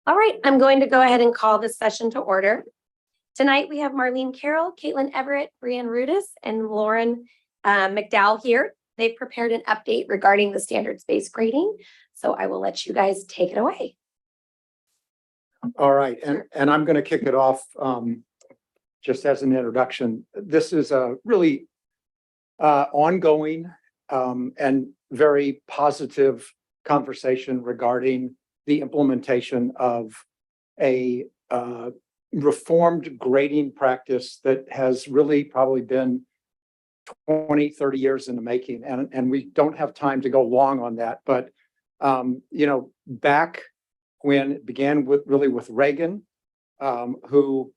All right, I'm going to go ahead and call this session to order. Tonight, we have Marlene Carroll, Caitlin Everett, Brianne Rudis, and Lauren McDowell here. They've prepared an update regarding the standards-based grading, so I will let you guys take it away. All right, and I'm going to kick it off just as an introduction. This is a really ongoing and very positive conversation regarding the implementation of a reformed grading practice that has really probably been 20, 30 years in the making. And we don't have time to go long on that. But, back when it began with Reagan, who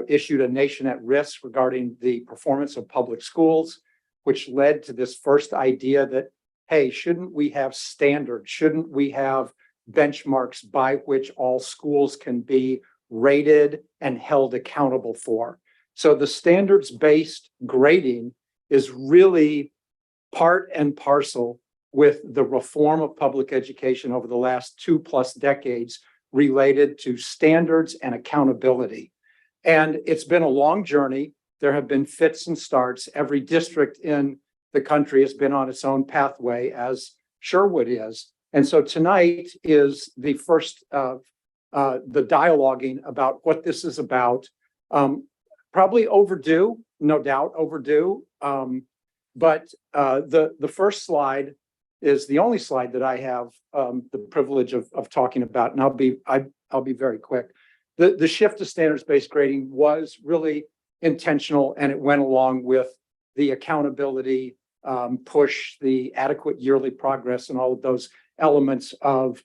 issued a nation at risk regarding the performance of public schools, which led to this first idea that, hey, shouldn't we have standards? Shouldn't we have benchmarks by which all schools can be rated and held accountable for? So the standards-based grading is really part and parcel with the reform of public education over the last 2+ decades related to standards and accountability. And it's been a long journey. There have been fits and starts. Every district in the country has been on its own pathway, as Sherwood is. And so tonight is the first of the dialoguing about what this is about. Probably overdue, no doubt overdue. But the first slide is the only slide that I have the privilege of talking about, and I'll be very quick. The shift to standards-based grading was really intentional, and it went along with the accountability push, the adequate yearly progress, and all of those elements of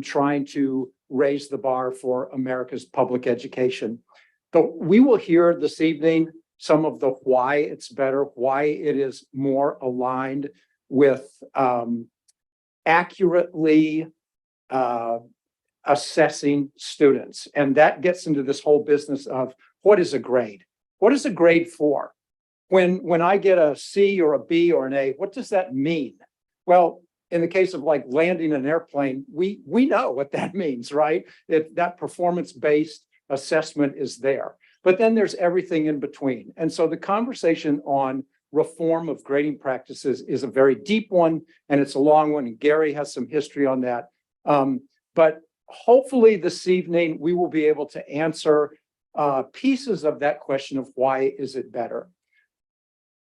trying to raise the bar for America's public education. But we will hear this evening some of the why it's better, why it is more aligned with accurately assessing students. And that gets into this whole business of what is a grade? What is a grade for? When I get a C or a B or an A, what does that mean? Well, in the case of like landing an airplane, we know what that means, right? That performance-based assessment is there. But then there's everything in between. And so the conversation on reform of grading practices is a very deep one, and it's a long one, and Gary has some history on that. But hopefully this evening, we will be able to answer pieces of that question of why is it better.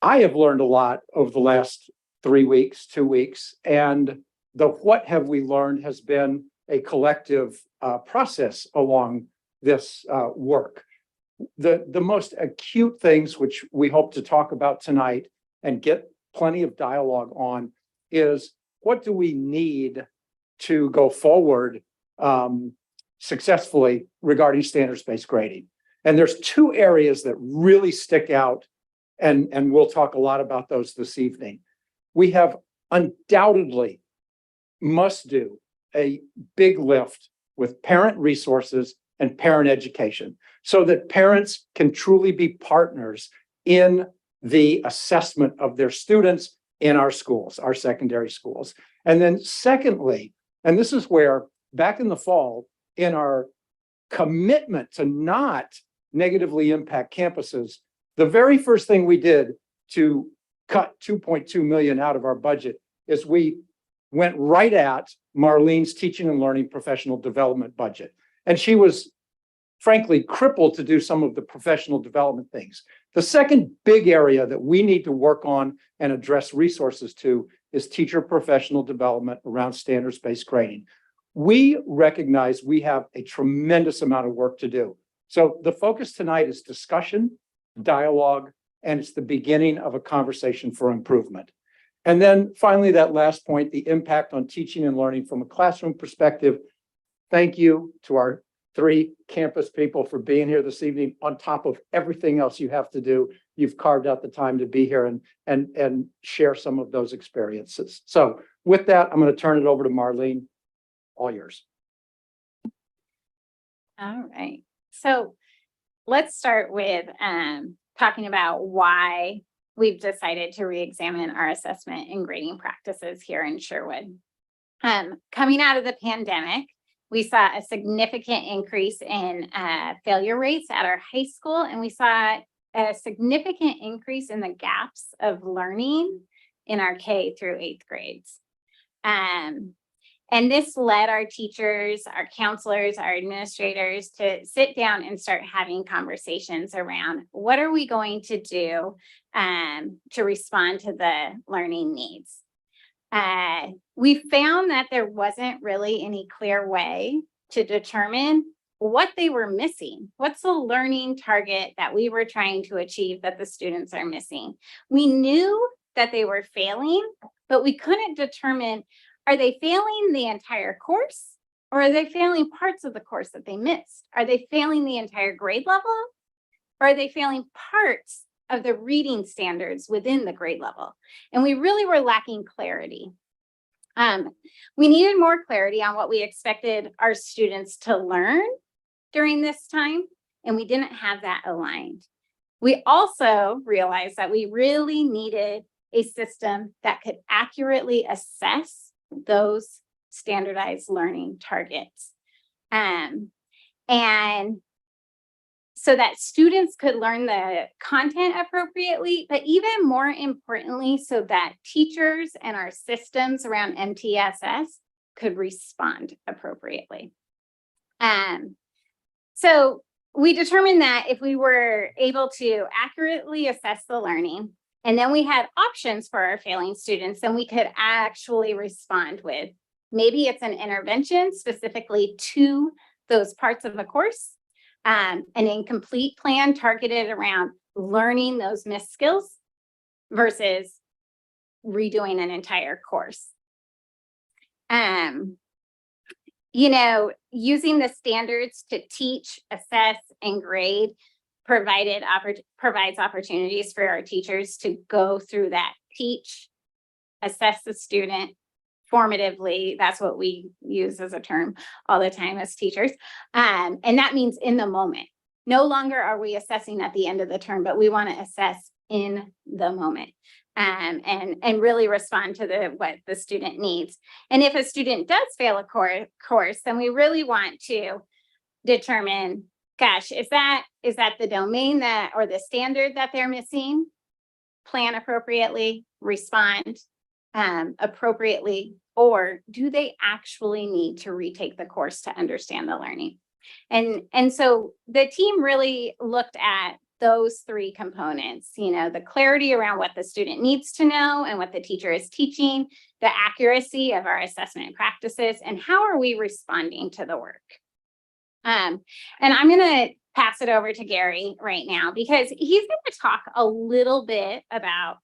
I have learned a lot over the last 3 weeks, 2 weeks, and the what have we learned has been a collective process along this work. The most acute things, which we hope to talk about tonight and get plenty of dialogue on, is what do we need to go forward successfully regarding standards-based grading? And there's 2 areas that really stick out, and we'll talk a lot about those this evening. We have undoubtedly must do a big lift with parent resources and parent education so that parents can truly be partners in the assessment of their students in our schools, our secondary schools. And then secondly, and this is where back in the fall, in our commitment to not negatively impact campuses, the very first thing we did to cut 2.2 million out of our budget is we went right at Marlene's teaching and learning professional development budget. And she was frankly crippled to do some of the professional development things. The second big area that we need to work on and address resources to is teacher professional development around standards-based grading. We recognize we have a tremendous amount of work to do. So the focus tonight is discussion, dialogue, and it's the beginning of a conversation for improvement. And then finally, that last point, the impact on teaching and learning from a classroom perspective. Thank you to our 3 campus people for being here this evening. On top of everything else you have to do, you've carved out the time to be here and share some of those experiences. So with that, I'm going to turn it over to Marlene. All yours. All right. So let's start with talking about why we've decided to re-examine our assessment and grading practices here in Sherwood. Coming out of the pandemic, We saw a significant increase in failure rates at our high school, and we saw a significant increase in the gaps of learning in our K through 8th grades. And this led our teachers, our counselors, our administrators to sit down and start having conversations around what are we going to do to respond to the learning needs. We found that there wasn't really any clear way to determine what they were missing. What's the learning target that we were trying to achieve that the students are missing? We knew that they were failing, but we couldn't determine, are they failing the entire course, or are they failing parts of the course that they missed? Are they failing the entire grade level, or are they failing parts of the reading standards within the grade level? And we really were lacking clarity. We needed more clarity on what we expected our students to learn during this time, and we didn't have that aligned. We also realized that we really needed a system that could accurately assess those standardized learning targets. And so that students could learn the content appropriately, but even more importantly, so that teachers and our systems around MTSS could respond appropriately. So we determined that if we were able to accurately assess the learning, and then we had options for our failing students, then we could actually respond with, maybe it's an intervention specifically to those parts of the course, an incomplete plan targeted around learning those missed skills versus redoing an entire course. Using the standards to teach, assess, and grade provides opportunities for our teachers to go through that, teach, assess the student formatively. That's what we use as a term all the time as teachers. And that means in the moment. No longer are we assessing at the end of the term, but we want to assess in the moment. And really respond to what the student needs. And if a student does fail a course, then we really want to determine, gosh, is that the domain or the standard that they're missing? Plan appropriately, respond appropriately, or do they actually need to retake the course to understand the learning? And so the team really looked at those three components, the clarity around what the student needs to know and what the teacher is teaching, the accuracy of our assessment practices, and how are we responding to the work. And I'm going to pass it over to Gary right now, because he's going to talk a little bit about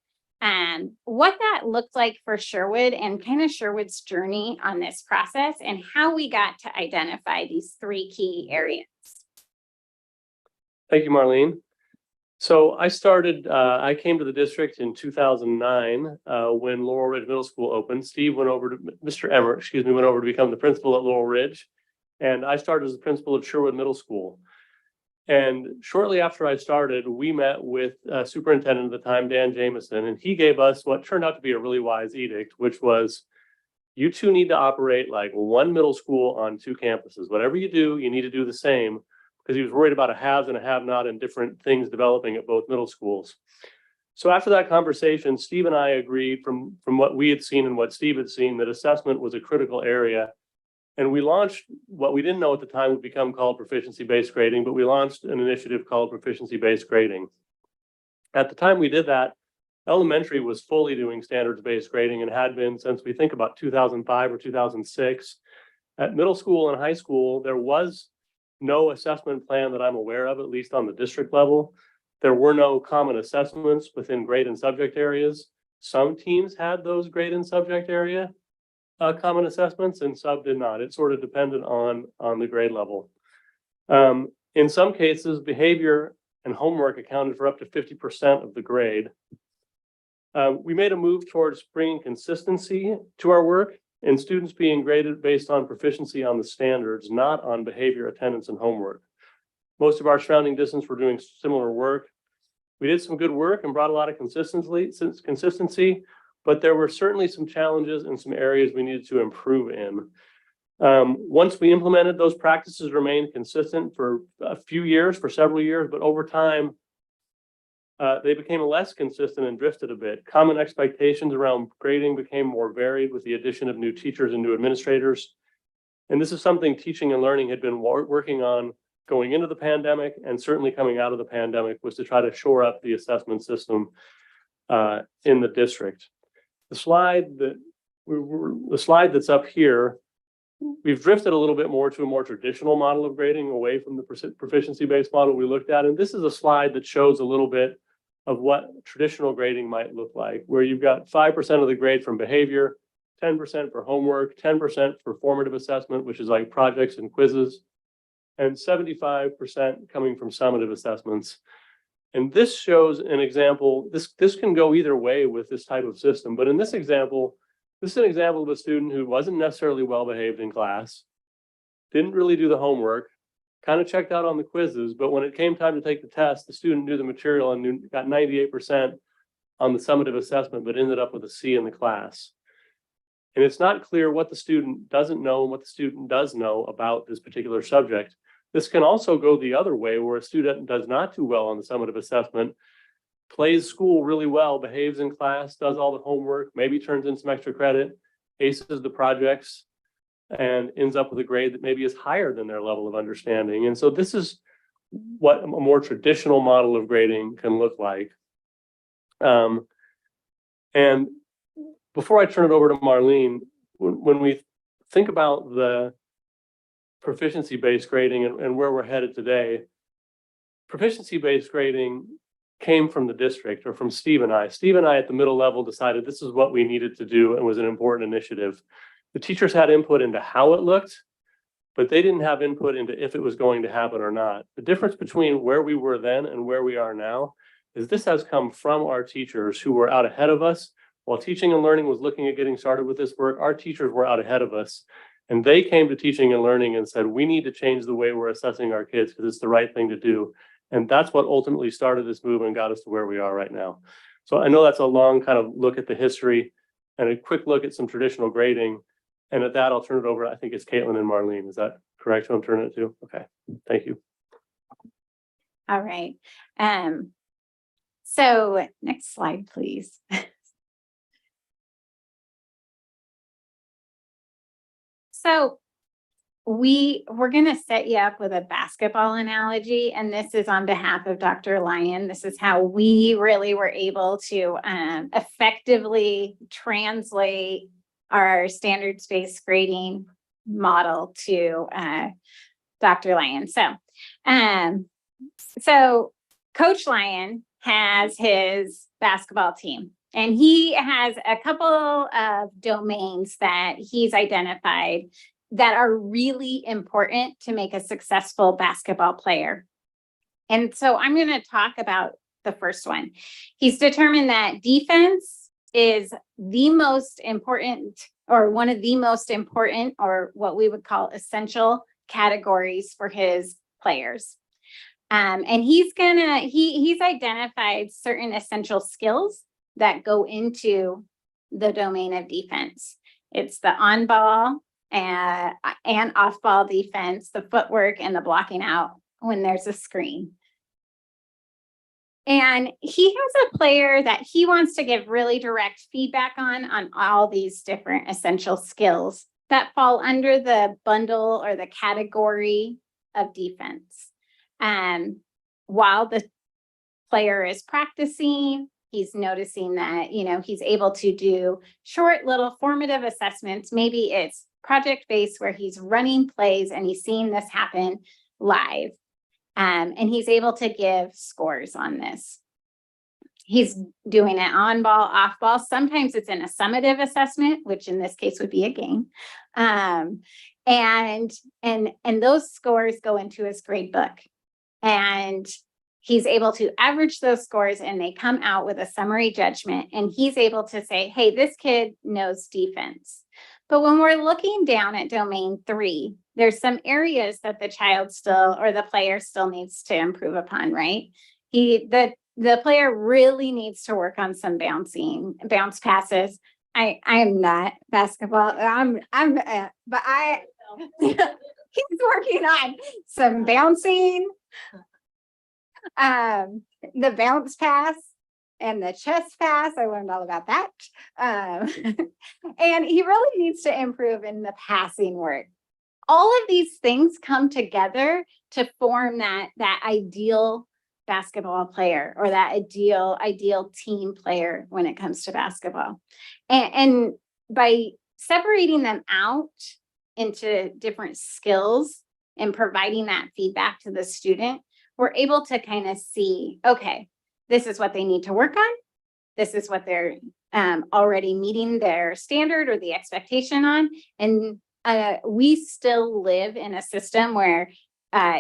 what that looked like for Sherwood and kind of Sherwood's journey on this process and how we got to identify these three key areas. Thank you, Marlene. So I came to the district in 2009 when Laurel Ridge Middle School opened. Mr. Emmert, went over to become the principal at Laurel Ridge. And I started as the principal of Sherwood Middle School. And shortly after I started, we met with superintendent at the time, Dan Jameson, and he gave us what turned out to be a really wise edict, which was, you two need to operate like one middle school on two campuses. Whatever you do, you need to do the same, because he was worried about a haves and a have-not and different things developing at both middle schools. So after that conversation, Steve and I agreed from what we had seen and what Steve had seen, that assessment was a critical area. And we launched what we didn't know at the time would become called proficiency-based grading, but we launched an initiative called proficiency-based grading. At the time we did that, elementary was fully doing standards-based grading and had been since we think about 2005 or 2006. At middle school and high school, there was no assessment plan that I'm aware of, at least on the district level. There were no common assessments within grade and subject areas. Some teams had those grade and subject area common assessments, and some did not. It sort of depended on the grade level. In some cases, behavior and homework accounted for up to 50% of the grade. We made a move towards bringing consistency to our work and students being graded based on proficiency on the standards, not on behavior, attendance, and homework. Most of our surrounding districts were doing similar work. We did some good work and brought a lot of consistency, but there were certainly some challenges and some areas we needed to improve in. Once we implemented, those practices remained consistent for a few years, for several years, but over time, they became less consistent and drifted a bit. Common expectations around grading became more varied with the addition of new teachers and new administrators. And this is something teaching and learning had been working on going into the pandemic, and certainly coming out of the pandemic, was to try to shore up the assessment system in the district. The slide that's up here, we've drifted a little bit more to a more traditional model of grading, away from the proficiency-based model we looked at. And this is a slide that shows a little bit of what traditional grading might look like, where you've got 5% of the grade from behavior, 10% for homework, 10% for formative assessment, which is like projects and quizzes, and 75% coming from summative assessments. And this shows an example. This can go either way with this type of system, but in this example, this is an example of a student who wasn't necessarily well behaved in class, didn't really do the homework, kind of checked out on the quizzes, but when it came time to take the test, the student knew the material and got 98% on the summative assessment, but ended up with a C in the class. And it's not clear what the student doesn't know and what the student does know about this particular subject. This can also go the other way, where a student does not do well on the summative assessment, plays school really well, behaves in class, does all the homework, maybe turns in some extra credit, aces the projects, and ends up with a grade that maybe is higher than their level of understanding. And so this is what a more traditional model of grading can look like. And before I turn it over to Marlene, when we think about the proficiency-based grading and where we're headed today, proficiency-based grading came from the district, or from Steve and I. Steve and I at the middle level decided this is what we needed to do and was an important initiative. The teachers had input into how it looked, but they didn't have input into if it was going to happen or not. The difference between where we were then and where we are now is this has come from our teachers who were out ahead of us. While teaching and learning was looking at getting started with this work, our teachers were out ahead of us. And they came to teaching and learning and said, we need to change the way we're assessing our kids because it's the right thing to do. And that's what ultimately started this movement and got us to where we are right now. So I know that's a long kind of look at the history and a quick look at some traditional grading. And at that, I'll turn it over. I think it's Caitlin and Marlene. Is that correct who I'm turning it to? Okay, thank you. All right. So next slide, please. So we're going to set you up with a basketball analogy, and this is on behalf of Dr. Lyon. This is how we really were able to effectively translate our standards-based grading model to Dr. Lyon. So Coach Lyon has his basketball team, and he has a couple of domains that he's identified that are really important to make a successful basketball player. And so I'm going to talk about the first one. He's determined that defense is the most important, or one of the most important, or what we would call essential categories for his players. And he's identified certain essential skills that go into the domain of defense. It's the on-ball and off-ball defense, the footwork, and the blocking out when there's a screen. And he has a player that he wants to give really direct feedback on all these different essential skills that fall under the bundle or the category of defense. While the player is practicing, he's noticing that, he's able to do short little formative assessments. Maybe it's project-based where he's running plays and he's seeing this happen live. And he's able to give scores on this. He's doing it on ball, off ball. Sometimes it's in a summative assessment, which in this case would be a game. And those scores go into his grade book. And he's able to average those scores and they come out with a summary judgment. And he's able to say, hey, this kid knows defense. But when we're looking down at domain 3, there's some areas that the child still, or the player still needs to improve upon, right? The player really needs to work on some bounce passes. I am not basketball. But He's working on some bouncing. The bounce pass and the chest pass, I learned all about that. And he really needs to improve in the passing work. All of these things come together to form that ideal basketball player or that ideal team player when it comes to basketball. And by separating them out into different skills and providing that feedback to the student, we're able to kind of see, okay, this is what they need to work on. This is what they're already meeting their standard or the expectation on. And we still live in a system where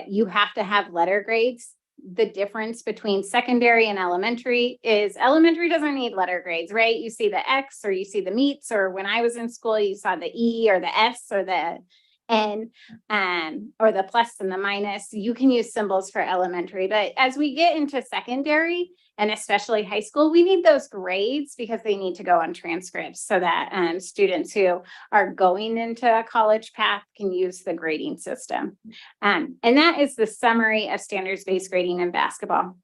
you have to have letter grades. The difference between secondary and elementary is elementary doesn't need letter grades, right? You see the X or you see the meets, or when I was in school, you saw the E or the S or the N, or the plus and the minus. You can use symbols for elementary, but as we get into secondary and especially high school, we need those grades because they need to go on transcripts so that students who are going into a college path can use the grading system. And that is the summary of standards-based grading in basketball.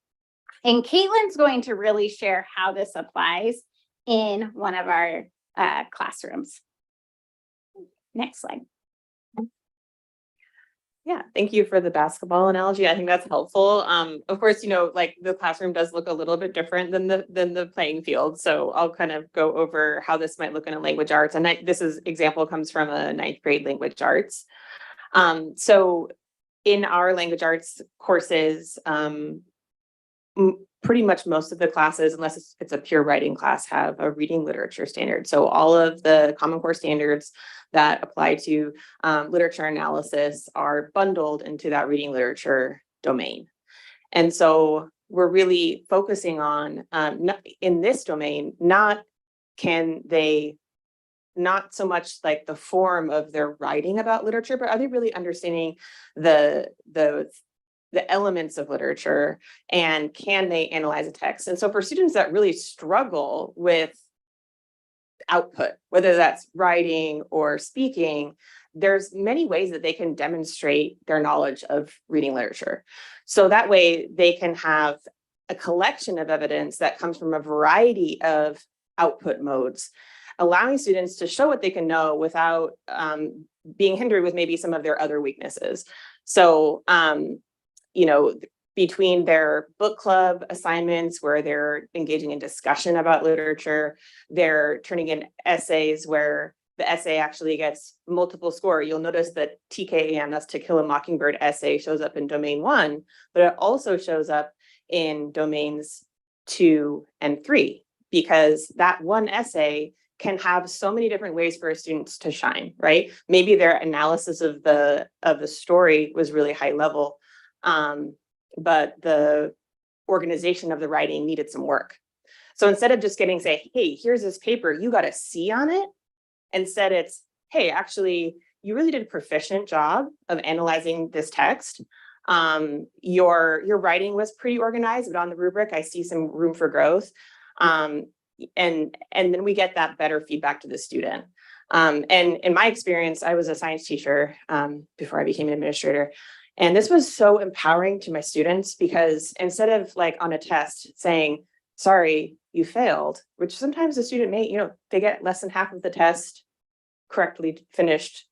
And Caitlin's going to really share how this applies in one of our classrooms. Next slide. Yeah, thank you for the basketball analogy. I think that's helpful. Of course, you know, like the classroom does look a little bit different than the playing field. So I'll kind of go over how this might look in a language arts. And this example comes from a 9th grade language arts. So in our language arts courses, pretty much most of the classes, unless it's a pure writing class, have a reading literature standard. So all of the Common Core standards that apply to literature analysis are bundled into that reading literature domain. And so we're really focusing on, in this domain, not so much like the form of their writing about literature, but are they really understanding the elements of literature, and can they analyze a text? And so for students that really struggle with output, whether that's writing or speaking, there's many ways that they can demonstrate their knowledge of reading literature. So that way they can have a collection of evidence that comes from a variety of output modes, allowing students to show what they can know without being hindered with maybe some of their other weaknesses. So, you know, between their book club assignments where they're engaging in discussion about literature, they're turning in essays where the essay actually gets multiple score. You'll notice that TKAM, that's To Kill a Mockingbird essay, shows up in domain 1, but it also shows up in domains 2 and 3, because that one essay can have so many different ways for students to shine, right? Maybe their analysis of the story was really high level, but the organization of the writing needed some work. So instead of just getting, say, hey, here's this paper, you got a C on it. Instead it's, hey, actually, you really did a proficient job of analyzing this text. Your writing was pretty organized, but on the rubric, I see some room for growth. And then we get that better feedback to the student. And in my experience, I was a science teacher before I became an administrator. And this was so empowering to my students, because instead of like on a test saying, sorry, you failed, which sometimes the student may, you know, they get less than half of the test correctly finished.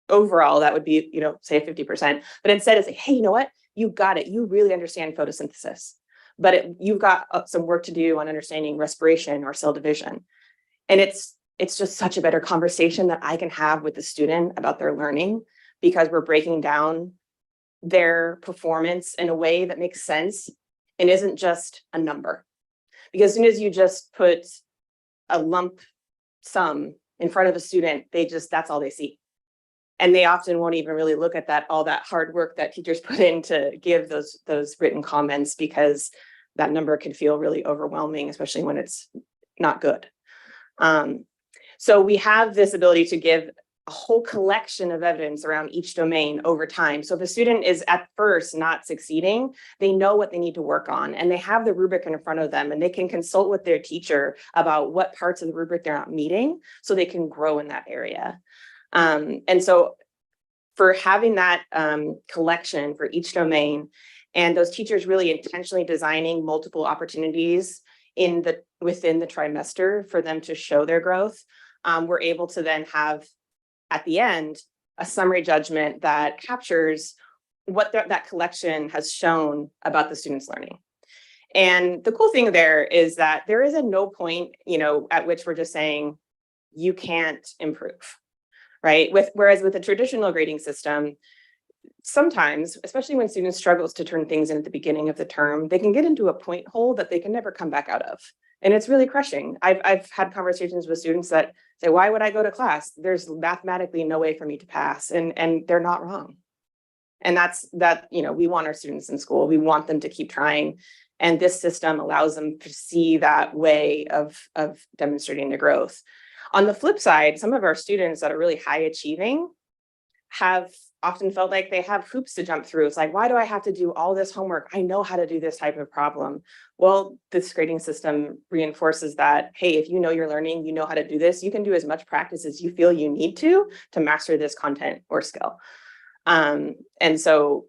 Overall, that would be, you know, say 50%. But instead it's like, hey, you know what? You got it. You really understand photosynthesis, but you've got some work to do on understanding respiration or cell division. And it's just such a better conversation that I can have with the student about their learning, because we're breaking down their performance in a way that makes sense and isn't just a number. Because as soon as you just put a lump sum in front of a student, that's all they see. And they often won't even really look at all that hard work that teachers put in to give those written comments, because that number can feel really overwhelming, especially when it's not good. So we have this ability to give a whole collection of evidence around each domain over time. So if a student is at first not succeeding, they know what they need to work on, and they have the rubric in front of them, and they can consult with their teacher about what parts of the rubric they're not meeting so they can grow in that area. And so for having that collection for each domain, and those teachers really intentionally designing multiple opportunities within the trimester for them to show their growth, we're able to then have at the end a summary judgment that captures what that collection has shown about the student's learning. And the cool thing there is that there is a no point, at which we're just saying you can't improve, right? Whereas with a traditional grading system, sometimes, especially when students struggles to turn things in at the beginning of the term, they can get into a point hole that they can never come back out of. And it's really crushing. I've had conversations with students that say, why would I go to class? There's mathematically no way for me to pass. And they're not wrong. And we want our students in school. We want them to keep trying. And this system allows them to see that way of demonstrating the growth. On the flip side, some of our students that are really high achieving have often felt like they have hoops to jump through. It's like, why do I have to do all this homework? I know how to do this type of problem. Well, this grading system reinforces that, hey, if you know you're learning, you know how to do this, you can do as much practice as you feel you need to master this content or skill. And so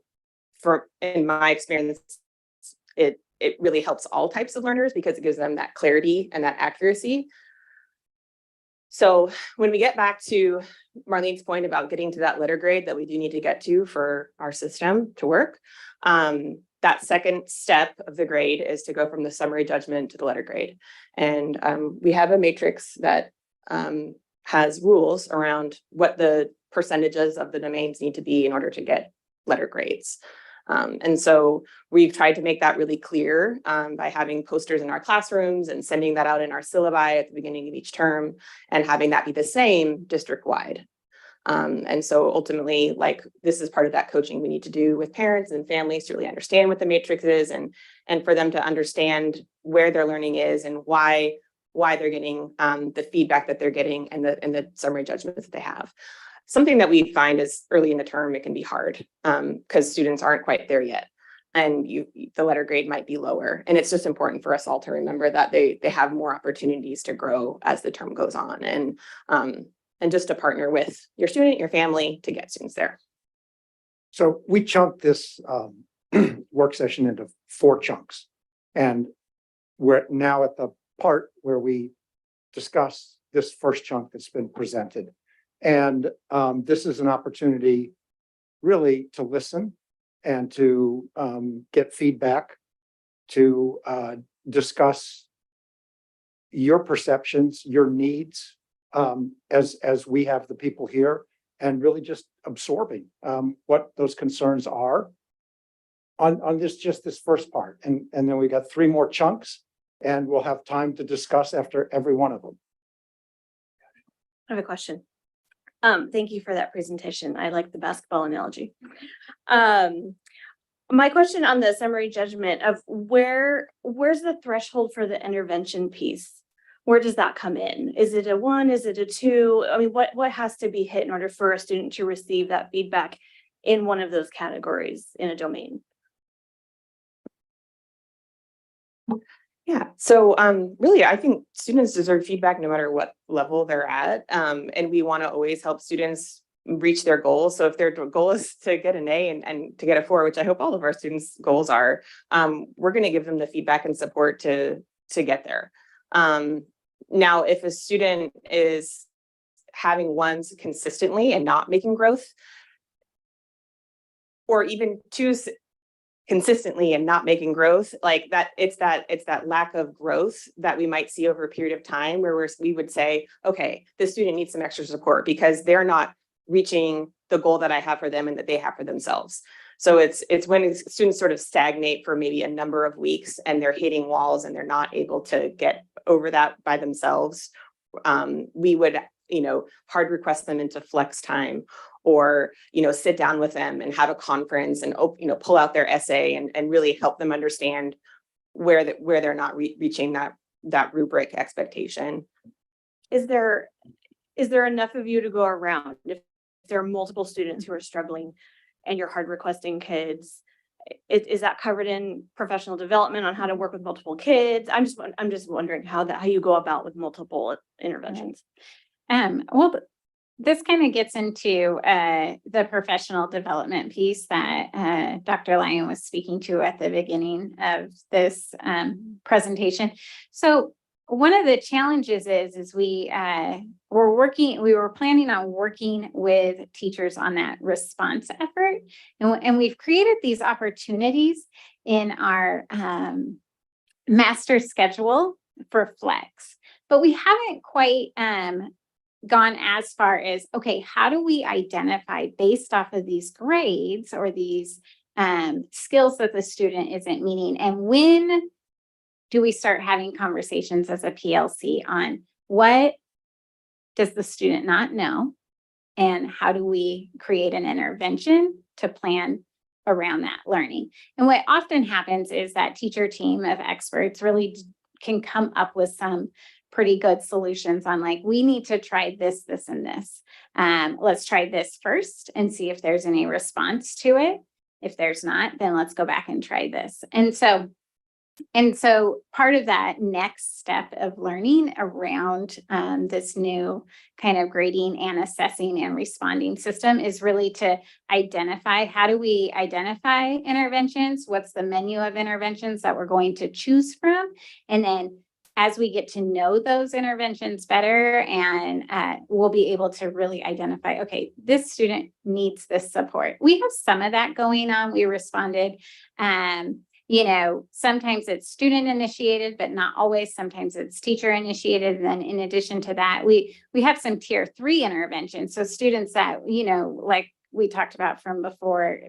in my experience, it really helps all types of learners because it gives them that clarity and that accuracy. So when we get back to Marlene's point about getting to that letter grade that we do need to get to for our system to work, that second step of the grade is to go from the summary judgment to the letter grade. And we have a matrix that has rules around what the percentages of the domains need to be in order to get letter grades. And so we've tried to make that really clear by having posters in our classrooms and sending that out in our syllabi at the beginning of each term and having that be the same district-wide. And so ultimately, this is part of that coaching we need to do with parents and families to really understand what the matrix is and for them to understand where their learning is and why they're getting the feedback that they're getting and the summary judgments that they have. Something that we find is early in the term, it can be hard because students aren't quite there yet. And the letter grade might be lower. And it's just important for us all to remember that they have more opportunities to grow as the term goes on and just to partner with your student, your family to get students there. So we chunked this work session into 4 chunks. And we're now at the part where we discuss this first chunk that's been presented. And this is an opportunity really to listen and to get feedback, to discuss your perceptions, your needs, as we have the people here, and really just absorbing what those concerns are on this first part. And then we got 3 more chunks, and we'll have time to discuss after every one of them. I have a question. Thank you for that presentation. I like the basketball analogy. My question on the summary judgment of where's the threshold for the intervention piece? Where does that come in? Is it a 1? Is it a 2? I mean, what has to be hit in order for a student to receive that feedback in one of those categories in a domain? Yeah, so really, I think students deserve feedback no matter what level they're at. And we want to always help students reach their goals. So if their goal is to get an A and to get a 4, which I hope all of our students' goals are, we're going to give them the feedback and support to get there. Now, if a student is having 1s consistently and not making growth, or even 2s consistently and not making growth, like that, it's that lack of growth that we might see over a period of time where we would say, okay, this student needs some extra support because they're not reaching the goal that I have for them and that they have for themselves. So it's when students sort of stagnate for maybe a number of weeks and they're hitting walls and they're not able to get over that by themselves. We would, hard request them into flex time, or, sit down with them and have a conference and, pull out their essay and really help them understand where they're not reaching that rubric expectation. Is there enough of you to go around? If there are multiple students who are struggling and you're hard requesting kids, is that covered in professional development on how to work with multiple kids? I'm just wondering how you go about with multiple interventions. Well, this kind of gets into the professional development piece that Dr. Lyon was speaking to at the beginning of this presentation. So one of the challenges is we were planning on working with teachers on that response effort. And we've created these opportunities in our master schedule for flex, but we haven't quite gone as far as, okay, how do we identify based off of these grades or these skills that the student isn't meeting? And when do we start having conversations as a PLC on what does the student not know? And how do we create an intervention to plan around that learning? And what often happens is that teacher team of experts really can come up with some pretty good solutions on like, we need to try this, this, and this. Let's try this first and see if there's any response to it. If there's not, then let's go back and try this. And so part of that next step of learning around this new kind of grading and assessing and responding system is really to identify, how do we identify interventions? What's the menu of interventions that we're going to choose from? And then as we get to know those interventions better, and we'll be able to really identify, okay, this student needs this support. We have some of that going on. We responded, sometimes it's student initiated, but not always. Sometimes it's teacher initiated. And then in addition to that, we have some tier 3 interventions. So students that, like we talked about from before,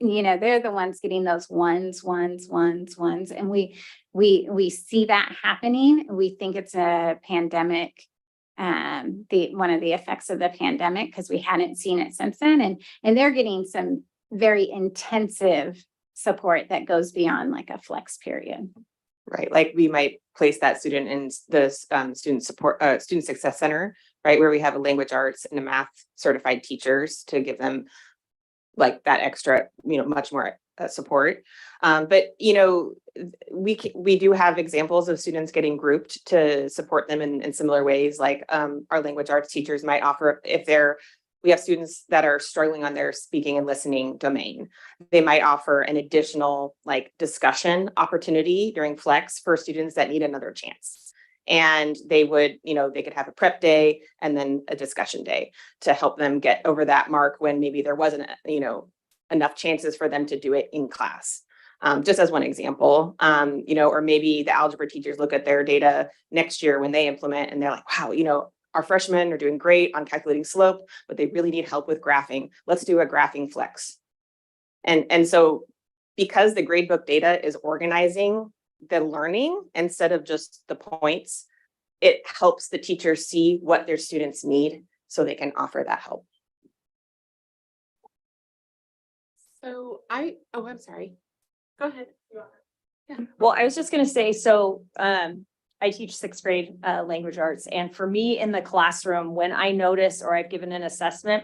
they're the ones getting those ones. And we see that happening. We think it's a pandemic, one of the effects of the pandemic, because we hadn't seen it since then. And they're getting some very intensive support that goes beyond like a flex period. Right, like we might place that student in the student success center, right, where we have a language arts and a math certified teachers to give them like that extra, much more support. But we do have examples of students getting grouped to support them in similar ways. Like our language arts teachers might offer, we have students that are struggling on their speaking and listening domain. They might offer an additional like discussion opportunity during flex for students that need another chance. And they would, they could have a prep day and then a discussion day to help them get over that mark when maybe there wasn't, enough chances for them to do it in class. Just as one example, or maybe the algebra teachers look at their data next year when they implement and they're like, wow, our freshmen are doing great on calculating slope, but they really need help with graphing. Let's do a graphing flex. And so because the gradebook data is organizing the learning instead of just the points, it helps the teachers see what their students need so they can offer that help. So I'm sorry. Go ahead. Yeah. Well, I was just going to say, so I teach 6th grade language arts. And for me in the classroom, when I notice or I've given an assessment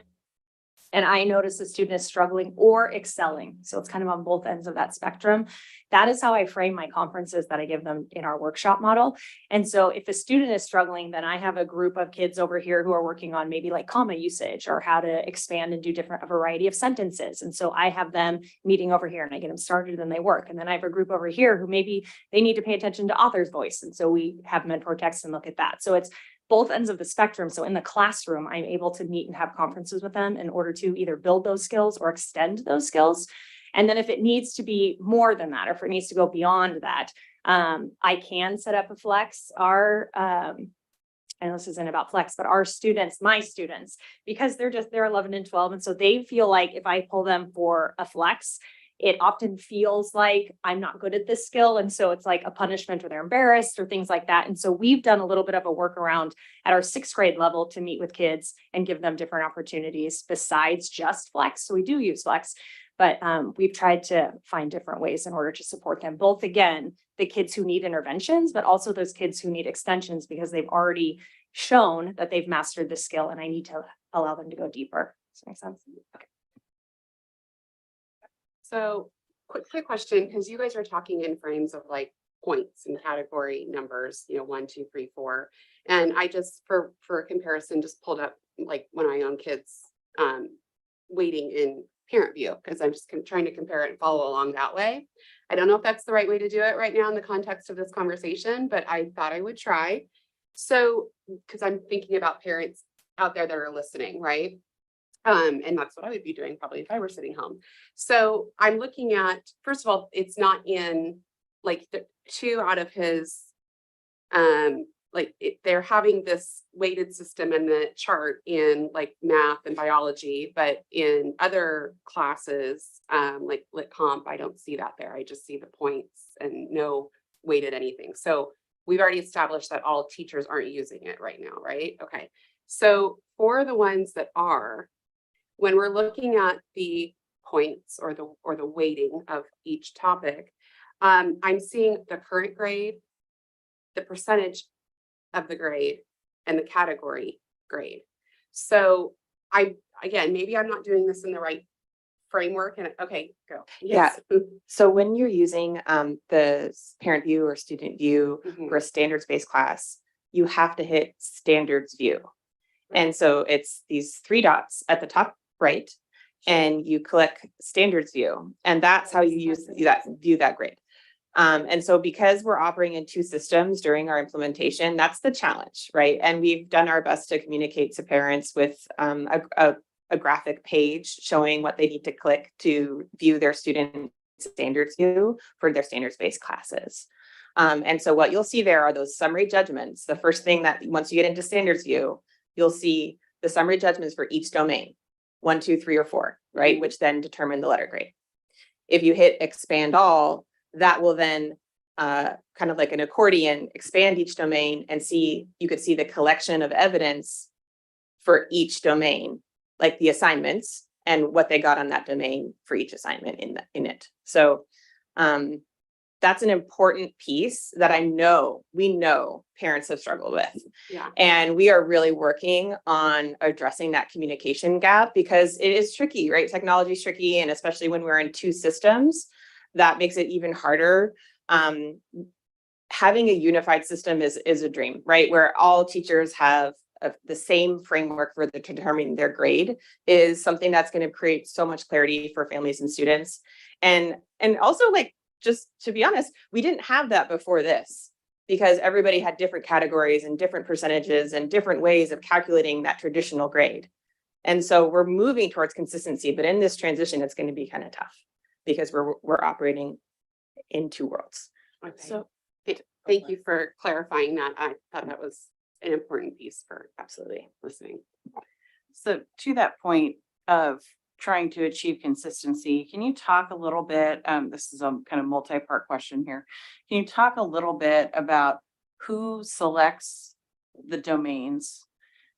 and I notice a student is struggling or excelling, so it's kind of on both ends of that spectrum, that is how I frame my conferences that I give them in our workshop model. And so if a student is struggling, then I have a group of kids over here who are working on maybe like comma usage or how to expand and do a variety of sentences. And so I have them meeting over here and I get them started and they work. And then I have a group over here who maybe they need to pay attention to author's voice. And so we have mentor text and look at that. So it's both ends of the spectrum. So in the classroom, I'm able to meet and have conferences with them in order to either build those skills or extend those skills. And then if it needs to be more than that, or if it needs to go beyond that, I can set up a flex. I know this isn't about flex, but our students, my students, because they're 11 and 12. And so they feel like if I pull them for a flex, it often feels like I'm not good at this skill. And so it's like a punishment or they're embarrassed or things like that. And so we've done a little bit of a workaround at our 6th grade level to meet with kids and give them different opportunities besides just flex. So we do use flex, but we've tried to find different ways in order to support them. Both, again, the kids who need interventions, but also those kids who need extensions because they've already shown that they've mastered the skill and I need to allow them to go deeper. Does that make sense? Okay. So quick question, because you guys are talking in frames of like points and category numbers, 1, 2, 3, 4. And I just, for a comparison, just pulled up, like when I own kids, weighting in parent view, because I'm just trying to compare it and follow along that way. I don't know if that's the right way to do it right now in the context of this conversation, but I thought I would try. So, because I'm thinking about parents out there that are listening, right? And that's what I would be doing probably if I were sitting home. So I'm looking at, first of all, it's not in like the 2 out of his, they're having this weighted system in the chart in like math and biology, but in other classes, like lit comp, I don't see that there. I just see the points and no weighted anything. So we've already established that all teachers aren't using it right now, right? Okay. So for the ones that are, when we're looking at the points or the weighting of each topic, I'm seeing the current grade, the percentage of the grade, and the category grade. So again, maybe I'm not doing this in the right framework, and okay, go. Yes. So when you're using the parent view or student view Mhm. for a standards-based class, you have to hit standards view. And so it's these 3 dots at the top right, and you click standards view, and that's how you view that grade. And so because we're operating in 2 systems during our implementation, that's the challenge, right? And we've done our best to communicate to parents with a graphic page showing what they need to click to view their student standards view for their standards-based classes. And so what you'll see there are those summary judgments. The first thing that once you get into standards view, you'll see the summary judgments for each domain, 1, 2, 3, or 4, right? Which then determine the letter grade. If you hit expand all, that will then kind of like an accordion, expand each domain and you could see the collection of evidence for each domain, like the assignments and what they got on that domain for each assignment in it. So that's an important piece that we know parents have struggled with. Yeah. And we are really working on addressing that communication gap because it is tricky, right? Technology is tricky, and especially when we're in 2 systems, that makes it even harder. Having a unified system is a dream, right? Where all teachers have the same framework for determining their grade is something that's going to create so much clarity for families and students. And also, like, just to be honest, we didn't have that before this because everybody had different categories and different percentages and different ways of calculating that traditional grade. And so we're moving towards consistency, but in this transition, it's going to be kind of tough because we're operating in 2 worlds. Okay. So Thank you for clarifying that. I thought that was an important piece for absolutely. listening. So to that point of trying to achieve consistency, can you talk a little bit, this is a kind of multi-part question here. Can you talk a little bit about who selects the domains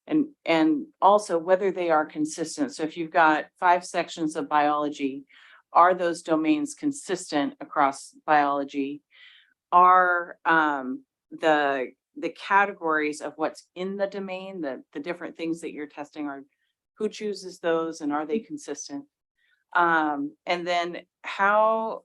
and also whether they are consistent? So if you've got 5 sections of biology, are those domains consistent across biology? Are the categories of what's in the domain, the different things that you're testing, are who chooses those and are they consistent? And then how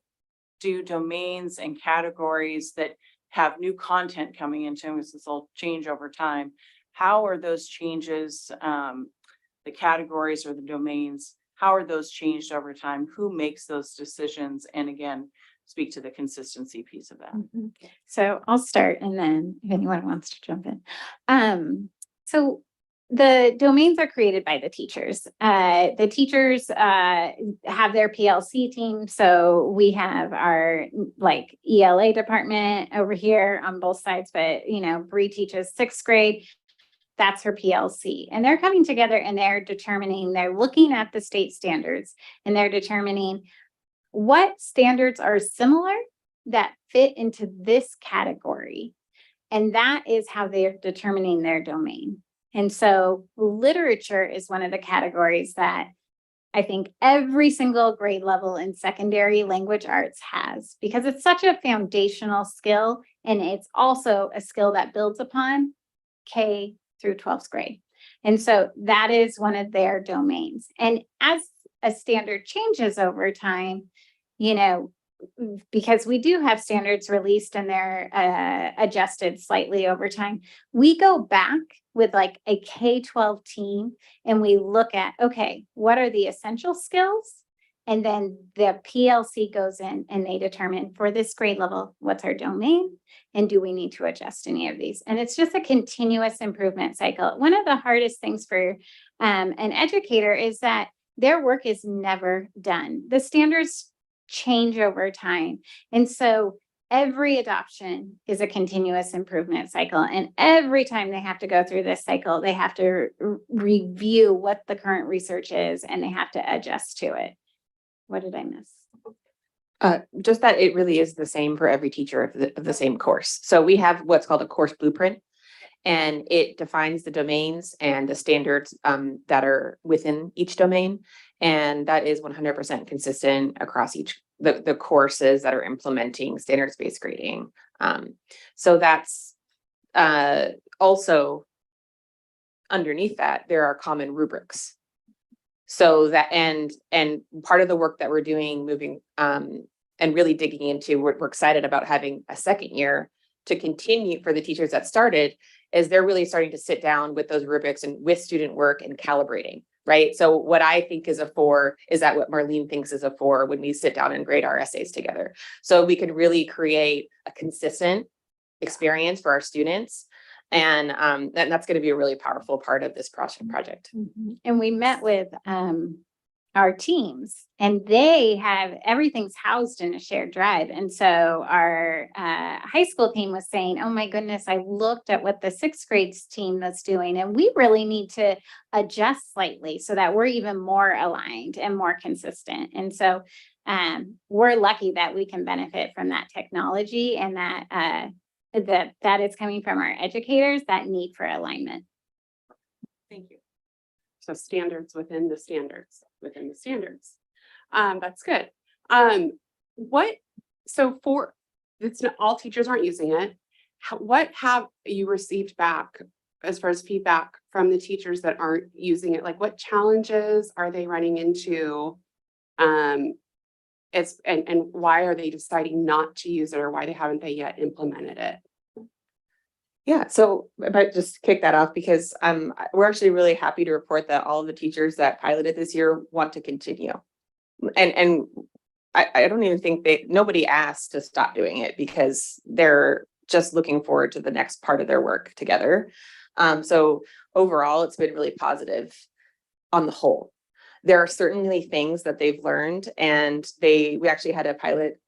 do domains and categories that have new content coming into them, because this will change over time, how are those changes, the categories or the domains, how are those changed over time? Who makes those decisions? And again, speak to the consistency piece of that. So I'll start and then if anyone wants to jump in. So the domains are created by the teachers. The teachers have their PLC team. So we have our like ELA department over here on both sides, but Bree teaches 6th grade. That's her PLC. And they're coming together and they're looking at the state standards and they're determining what standards are similar that fit into this category. And that is how they're determining their domain. And so literature is one of the categories that I think every single grade level in secondary language arts has, because it's such a foundational skill. And it's also a skill that builds upon K through 12th grade. And so that is one of their domains. And as a standard changes over time, because we do have standards released and they're adjusted slightly over time. We go back with like a K-12 team and we look at, okay, what are the essential skills? And then the PLC goes in and they determine for this grade level, what's our domain? And do we need to adjust any of these? And it's just a continuous improvement cycle. One of the hardest things for an educator is that their work is never done. The standards change over time. And so every adoption is a continuous improvement cycle. And every time they have to go through this cycle, they have to review what the current research is and they have to adjust to it. What did I miss? Just that it really is the same for every teacher of the same course. So we have what's called a course blueprint. And it defines the domains and the standards that are within each domain. And that is 100% consistent across the courses that are implementing standards-based grading. So that's also underneath that, there are common rubrics. So that and part of the work that we're doing moving and really digging into, we're excited about having a second year to continue for the teachers that started, is they're really starting to sit down with those rubrics and with student work and calibrating, right? So what I think is a 4 is that what Marlene thinks is a 4 when we sit down and grade our essays together. So we can really create a consistent experience for our students. And that's going to be a really powerful part of this project. And we met with our teams and they have everything's housed in a shared drive. And so our high school team was saying, oh my goodness, I looked at what the 6th grades team that's doing, and we really need to adjust slightly so that we're even more aligned and more consistent. And so we're lucky that we can benefit from that technology and that is coming from our educators, that need for alignment. Thank you. So standards within the standards, within the standards. That's good. So for, it's not, all teachers aren't using it. What have you received back as far as feedback from the teachers that aren't using it? Like what challenges are they running into? And why are they deciding not to use it, or why haven't they yet implemented it? Yeah, so I might just kick that off because we're actually really happy to report that all of the teachers that piloted this year want to continue. And I don't even think nobody asked to stop doing it because they're just looking forward to the next part of their work together. So overall, it's been really positive on the whole. There are certainly things that they've learned, and we actually had a pilot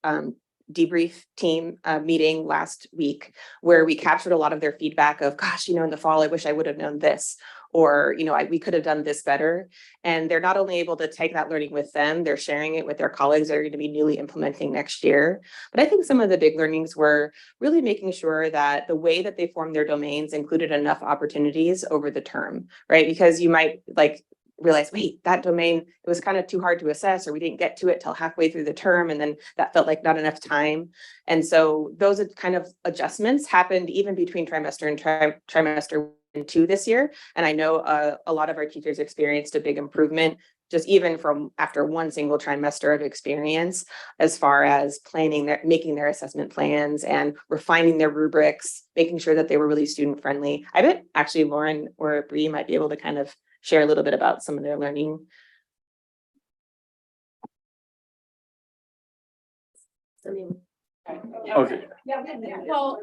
debrief team meeting last week where we captured a lot of their feedback of, gosh, in the fall, I wish I would have known this, or, we could have done this better. And they're not only able to take that learning with them, they're sharing it with their colleagues that are going to be newly implementing next year. But I think some of the big learnings were really making sure that the way that they formed their domains included enough opportunities over the term, right? Because you might realize, wait, that domain, it was kind of too hard to assess, or we didn't get to it till halfway through the term. And then that felt like not enough time. And so those kind of adjustments happened even between trimester and trimester 2 this year. And I know a lot of our teachers experienced a big improvement, just even from after one single trimester of experience, as far as making their assessment plans and refining their rubrics, making sure that they were really student friendly. I bet actually Lauren or Bree might be able to kind of share a little bit about some of their learning. Okay. Well,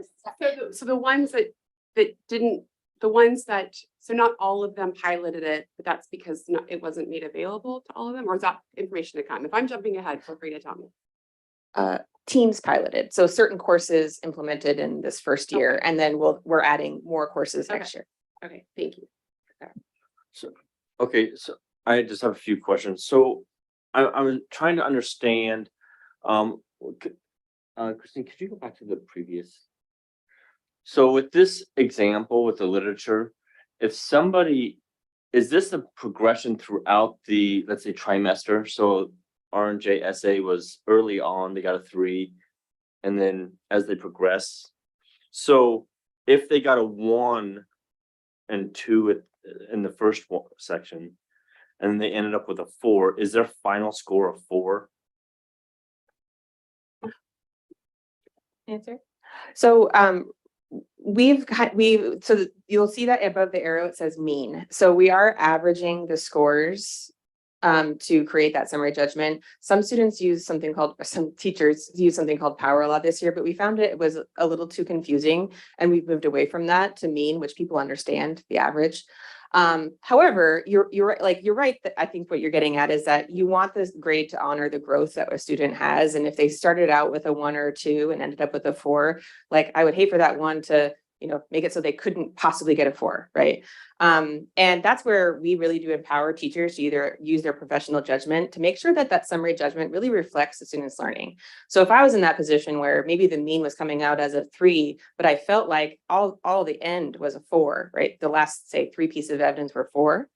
so the ones that didn't, so not all of them piloted it, but that's because it wasn't made available to all of them, or is that information to come? If I'm jumping ahead, feel free to tell me. Teams piloted, so certain courses implemented in this first year, and then we're adding more courses next year. Okay, thank you. So I just have a few questions. So I'm trying to understand, Christine, could you go back to the previous? So with this example with the literature, if somebody, is this a progression throughout the, let's say, trimester? So R&J essay was early on, they got a 3, and then as they progress. So if they got a 1 and 2 in the first section, and they ended up with a 4, is their final score a 4? answer? So you'll see that above the arrow, it says mean. So we are averaging the scores to create that summary judgment. Some teachers use something called Power a lot this year, but we found it was a little too confusing and we've moved away from that to mean, which people understand, the average. However, you're right that I think what you're getting at is that you want this grade to honor the growth that a student has. And if they started out with a 1 or a 2 and ended up with a 4, like I would hate for that one to, make it so they couldn't possibly get a 4, right? And that's where we really do empower teachers to either use their professional judgment to make sure that that summary judgment really reflects the student's learning. So if I was in that position where maybe the mean was coming out as a 3, but I felt like all the end was a 4, right? The last, say, 3 pieces of evidence were 4,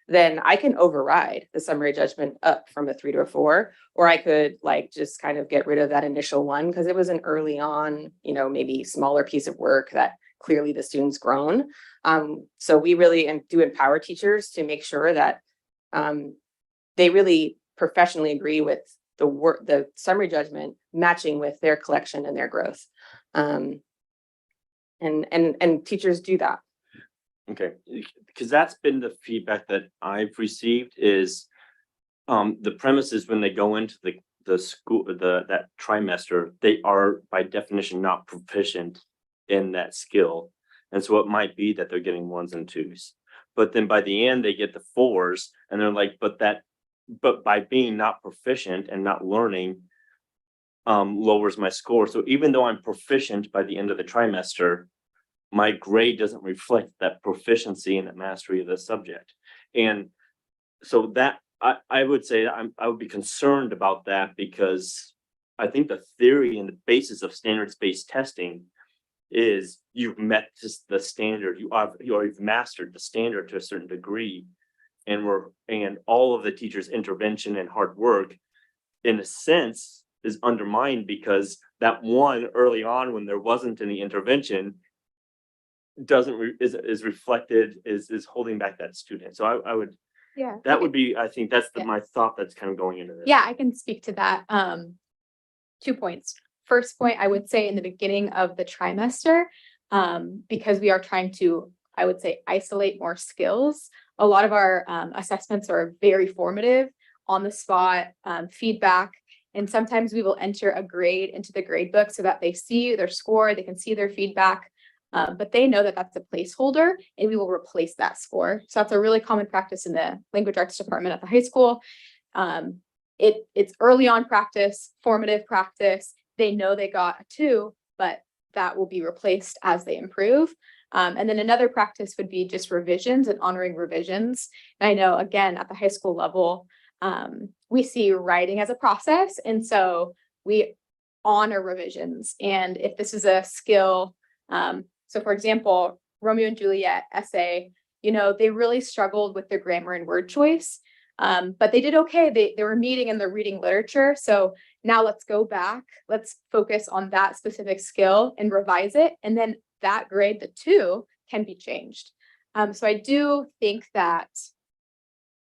then I can override the summary judgment up from a 3 to a 4, or I could just kind of get rid of that initial one because it was an early on, maybe smaller piece of work that clearly the student's grown. So we really do empower teachers to make sure that they really professionally agree with the summary judgment matching with their collection and their growth. And teachers do that. Okay, because that's been the feedback that I've received is the premise is when they go into the school, that trimester, they are by definition not proficient in that skill. And so it might be that they're getting 1s and 2s, but then by the end they get the 4s and they're like, but by being not proficient and not learning lowers my score. So even though I'm proficient by the end of the trimester, my grade doesn't reflect that proficiency and that mastery of the subject. And so that I would say I would be concerned about that because I think the theory and the basis of standards-based testing is you've met the standard, you've mastered the standard to a certain degree, and all of the teacher's intervention and hard work, in a sense, is undermined because that one early on when there wasn't any intervention is reflected, is holding back that student. So I would, Yeah. that would be, I think that's Yeah. my thought that's kind of going into this. Yeah, I can speak to that. 2 points. First point, I would say in the beginning of the trimester, because we are trying to, I would say, isolate more skills. A lot of our assessments are very formative, on the spot feedback. And sometimes we will enter a grade into the grade book so that they see their score, they can see their feedback. But they know that that's a placeholder and we will replace that score. So that's a really common practice in the language arts department at the high school. It's early on practice, formative practice. They know they got a 2, but that will be replaced as they improve. And then another practice would be just revisions and honoring revisions. And I know, again, at the high school level, we see writing as a process. And so we honor revisions. And if this is a skill, so for example, Romeo and Juliet essay, they really struggled with their grammar and word choice. But they did okay. They were meeting in the reading literature. So now let's go back. Let's focus on that specific skill and revise it. And then that grade, the 2, can be changed. So I do think that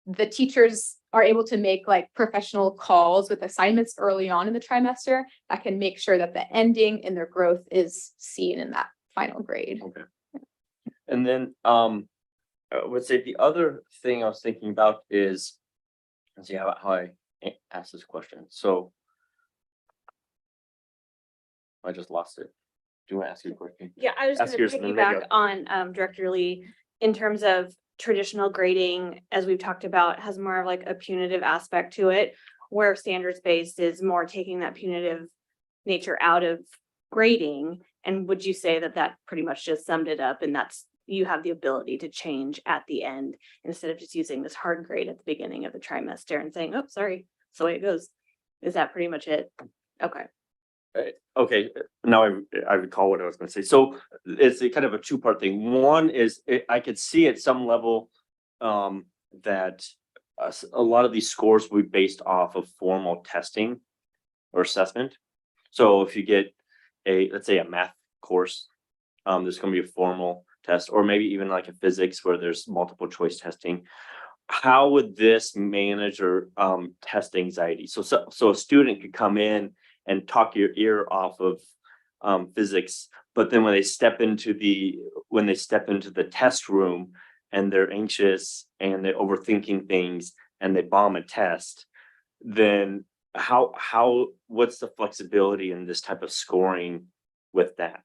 the teachers are able to make professional calls with assignments early on in the trimester that can make sure that the ending and their growth is seen in that final grade. Okay. And then I would say the other thing I was thinking about is, let's see how I ask this question. So I just lost it. Do you want to ask you a question? Yeah, I was Ask gonna yours and then maybe piggyback on Director Lee in terms of traditional grading, as we've talked about, has more of a punitive aspect to it, where standards-based is more taking that punitive nature out of grading. And would you say that pretty much just summed it up, and that's you have the ability to change at the end instead of just using this hard grade at the beginning of the trimester and saying, oh, sorry, that's the way it goes. Is that pretty much it? Okay. Okay, now I recall what I was going to say. So it's a kind of a 2-part thing. One is I could see at some level that a lot of these scores will be based off of formal testing or assessment. So if you get let's say a math course, there's going to be a formal test, or maybe even like a physics where there's multiple choice testing. How would this manage or test anxiety? So a student could come in and talk your ear off of physics, but then when they step into the test room and they're anxious and they're overthinking things and they bomb a test, then what's the flexibility in this type of scoring with that?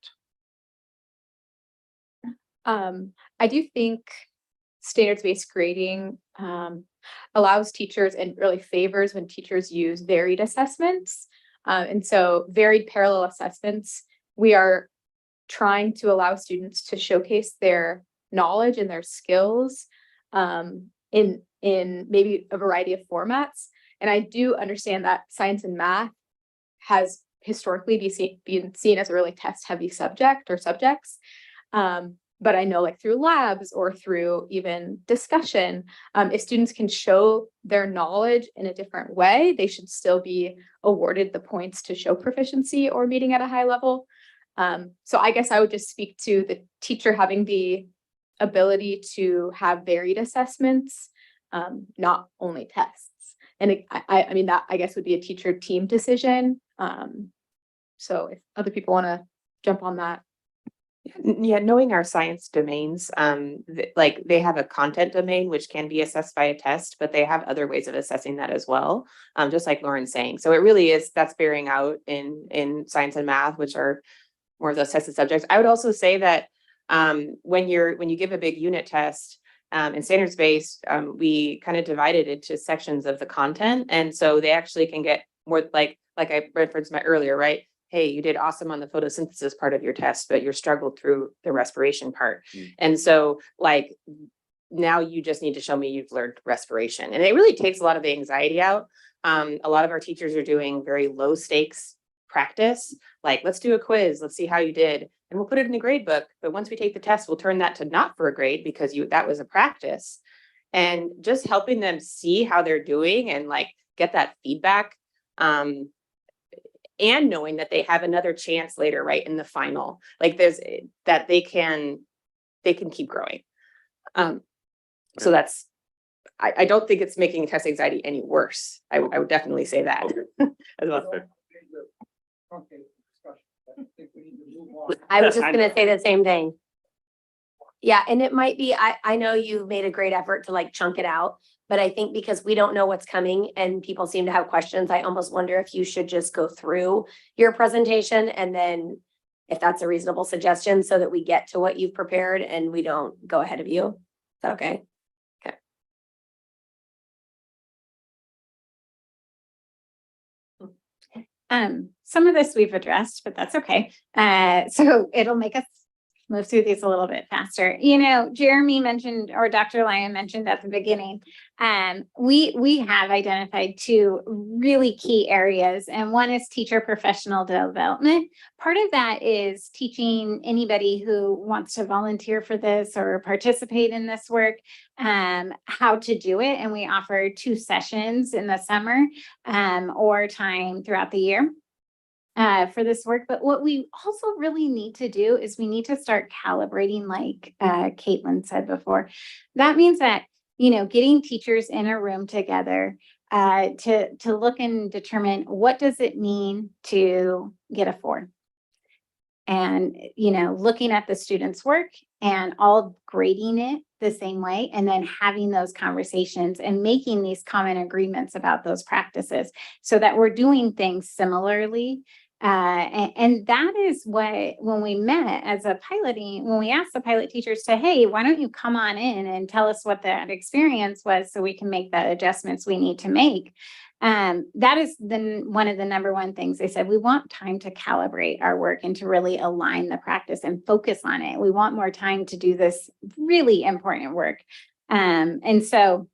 I do think standards-based grading allows teachers and really favors when teachers use varied assessments. And so varied parallel assessments, we are trying to allow students to showcase their knowledge and their skills in maybe a variety of formats. And I do understand that science and math has historically been seen as a really test-heavy subject or subjects. But I know, like, through labs or through even discussion, if students can show their knowledge in a different way, they should still be awarded the points to show proficiency or meeting at a high level. So I guess I would just speak to the teacher having the ability to have varied assessments, not only tests. And I mean, that I guess would be a teacher team decision. So if other people want to jump on that. Yeah, knowing our science domains, like they have a content domain, which can be assessed by a test, but they have other ways of assessing that as well. Just like Lauren's saying. So it really is, that's bearing out in science and math, which are more of those tested subjects. I would also say that when you give a big unit test, in standards-based, we kind of divide it into sections of the content. And so they actually can get more like I referenced my earlier, right? Hey, you did awesome on the photosynthesis part of your test, but you struggled through the respiration part. And so like, now you just need to show me you've learned respiration. And it really takes a lot of the anxiety out. A lot of our teachers are doing very low stakes practice. Like, let's do a quiz. Let's see how you did. And we'll put it in a grade book. But once we take the test, we'll turn that to not for a grade because that was a practice. And just helping them see how they're doing and like get that feedback. And knowing that they have another chance later, right, in the final, like there's that they can keep growing. So that's, I don't think it's making test anxiety any worse. I would definitely say that. As well. I was just gonna say the same thing. Yeah, and it might be, I know you made a great effort to like chunk it out, but I think because we don't know what's coming and people seem to have questions, I almost wonder if you should just go through your presentation and then if that's a reasonable suggestion so that we get to what you've prepared and we don't go ahead of you. Is that okay? Okay. Some of this we've addressed, but that's okay. So it'll make us move through these a little bit faster. You know, Jeremy mentioned, or Dr. Lyon mentioned at the beginning, we have identified two really key areas, and one is teacher professional development. Part of that is teaching anybody who wants to volunteer for this or participate in this work, how to do it. And we offer 2 sessions in the summer, or time throughout the year. For this work. But what we also really need to do is we need to start calibrating, like Caitlin said before. That means that, you know, getting teachers in a room together to look and determine what does it mean to get a 4. And, you know, looking at the student's work and all grading it the same way, and then having those conversations and making these common agreements about those practices so that we're doing things similarly. And that is what, when we met as a piloting, when we asked the pilot teachers to, hey, why don't you come on in and tell us what that experience was so we can make the adjustments we need to make. That is one of the number one things they said. We want time to calibrate our work and to really align the practice and focus on it. We want more time to do this really important work. And so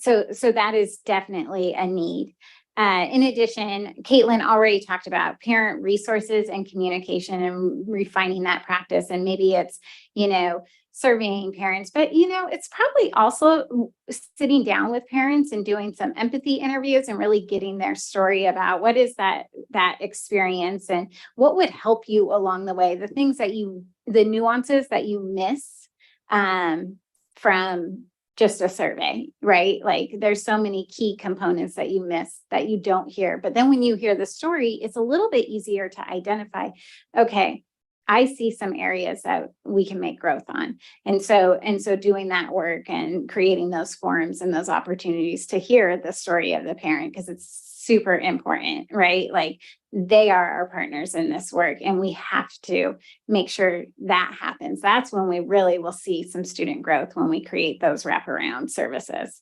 that is definitely a need. In addition, Caitlin already talked about parent resources and communication and refining that practice. And maybe it's, you know, surveying parents, but, you know, it's probably also sitting down with parents and doing some empathy interviews and really getting their story about what is that experience and what would help you along the way, the things that the nuances that you miss from just a survey, right? Like there's so many key components that you miss that you don't hear. But then when you hear the story, it's a little bit easier to identify, okay, I see some areas that we can make growth on. And so doing that work and creating those forums and those opportunities to hear the story of the parent, because it's super important, right? Like they are our partners in this work and we have to make sure that happens. That's when we really will see some student growth, when we create those wraparound services.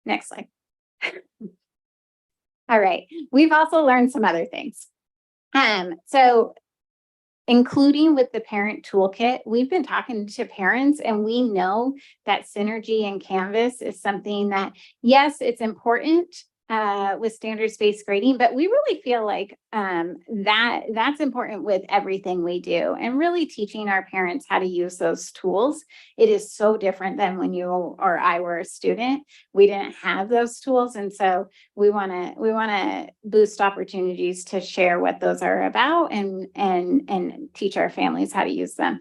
Next slide. All right, we've also learned some other things. So including with the parent toolkit, we've been talking to parents and we know that Synergy and Canvas is something that, yes, it's important with standards-based grading, but we really feel like that's important with everything we do, and really teaching our parents how to use those tools. It is so different than when you or I were a student. We didn't have those tools, and so we want to boost opportunities to share what those are about and teach our families how to use them.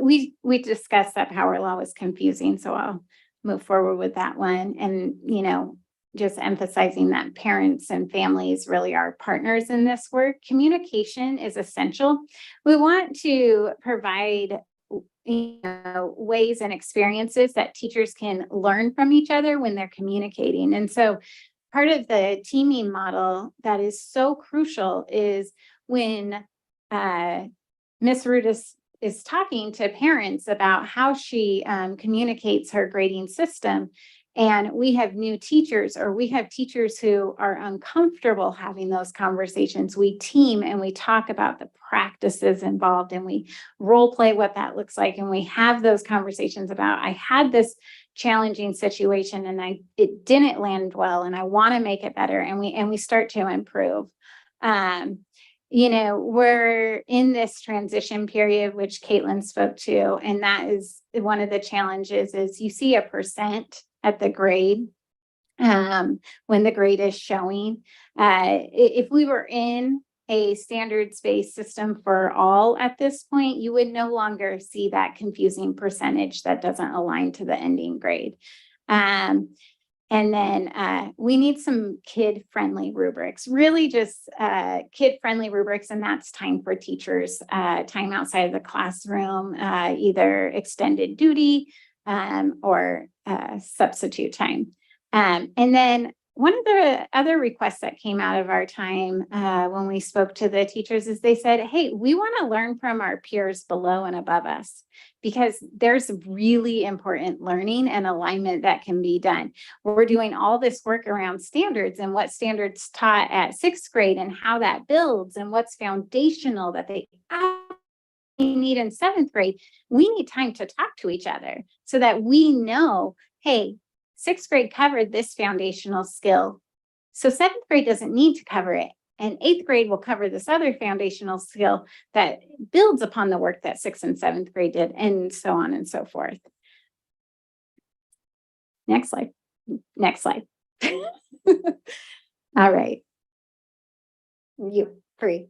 We discussed that power law was confusing, so I'll move forward with that one. And just emphasizing that parents and families really are partners in this work. Communication is essential. We want to provide ways and experiences that teachers can learn from each other when they're communicating. And so part of the teaming model that is so crucial is when Ms. Rudis is talking to parents about how she communicates her grading system. And we have new teachers, or we have teachers who are uncomfortable having those conversations. We team and we talk about the practices involved and we role play what that looks like. And we have those conversations about, I had this challenging situation and it didn't land well and I want to make it better. And we start to improve. We're in this transition period, which Caitlin spoke to, and that is one of the challenges is you see a percent at the grade when the grade is showing. If we were in a standards-based system for all at this point, you would no longer see that confusing percentage that doesn't align to the ending grade. And then we need some kid-friendly rubrics, really just kid-friendly rubrics, and that's time for teachers, time outside of the classroom, either extended duty or substitute time. And then one of the other requests that came out of our time when we spoke to the teachers is they said, hey, we want to learn from our peers below and above us, because there's really important learning and alignment that can be done. We're doing all this work around standards and what standards taught at 6th grade and how that builds and what's foundational that they need in 7th grade. We need time to talk to each other so that we know, hey, 6th grade covered this foundational skill, so 7th grade doesn't need to cover it. And 8th grade will cover this other foundational skill that builds upon the work that 6th and 7th grade did, and so on and so forth. Next slide. Next slide. All right. You free.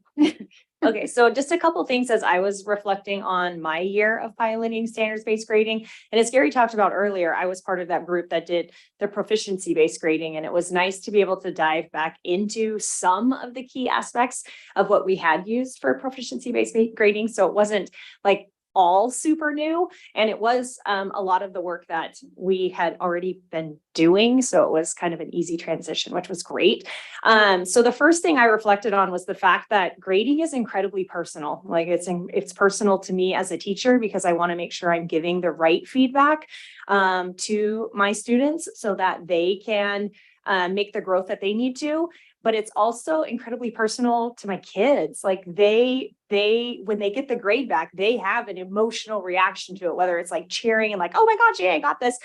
Okay, so just a couple things as I was reflecting on my year of piloting standards-based grading. And as Gary talked about earlier, I was part of that group that did the proficiency-based grading. And it was nice to be able to dive back into some of the key aspects of what we had used for proficiency-based grading. So it wasn't like all super new. And it was a lot of the work that we had already been doing. So it was kind of an easy transition, which was great. So the first thing I reflected on was the fact that grading is incredibly personal. Like it's personal to me as a teacher, because I want to make sure I'm giving the right feedback to my students so that they can make the growth that they need to. But it's also incredibly personal to my kids. Like they when they get the grade back, they have an emotional reaction to it, whether it's like cheering and like, oh my gosh, yeah, I got this,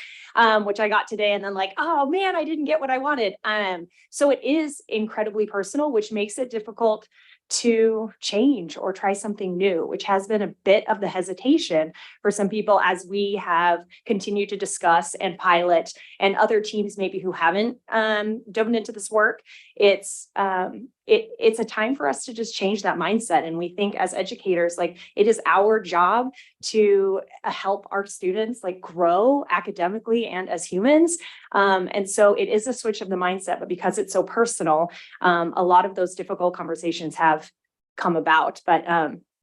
which I got today. And then like, oh man, I didn't get what I wanted. So it is incredibly personal, which makes it difficult to change or try something new, which has been a bit of the hesitation for some people as we have continued to discuss and pilot, and other teams maybe who haven't dove into this work. It's it's a time for us to just change that mindset. And we think as educators, like it is our job to help our students like grow academically and as humans. And so it is a switch of the mindset, but because it's so personal, a lot of those difficult conversations have come about, but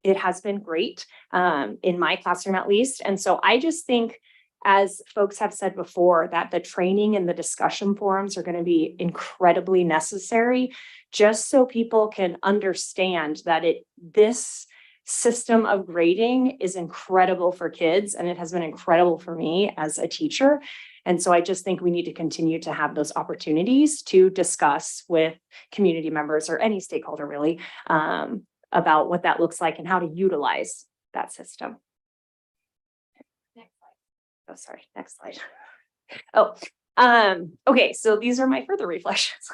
it has been great in my classroom at least. And so I just think, as folks have said before, that the training and the discussion forums are going to be incredibly necessary, just so people can understand that this system of grading is incredible for kids, and it has been incredible for me as a teacher. And so I just think we need to continue to have those opportunities to discuss with community members or any stakeholder really about what that looks like and how to utilize that system. Oh, sorry, next slide. Okay, so these are my further reflections.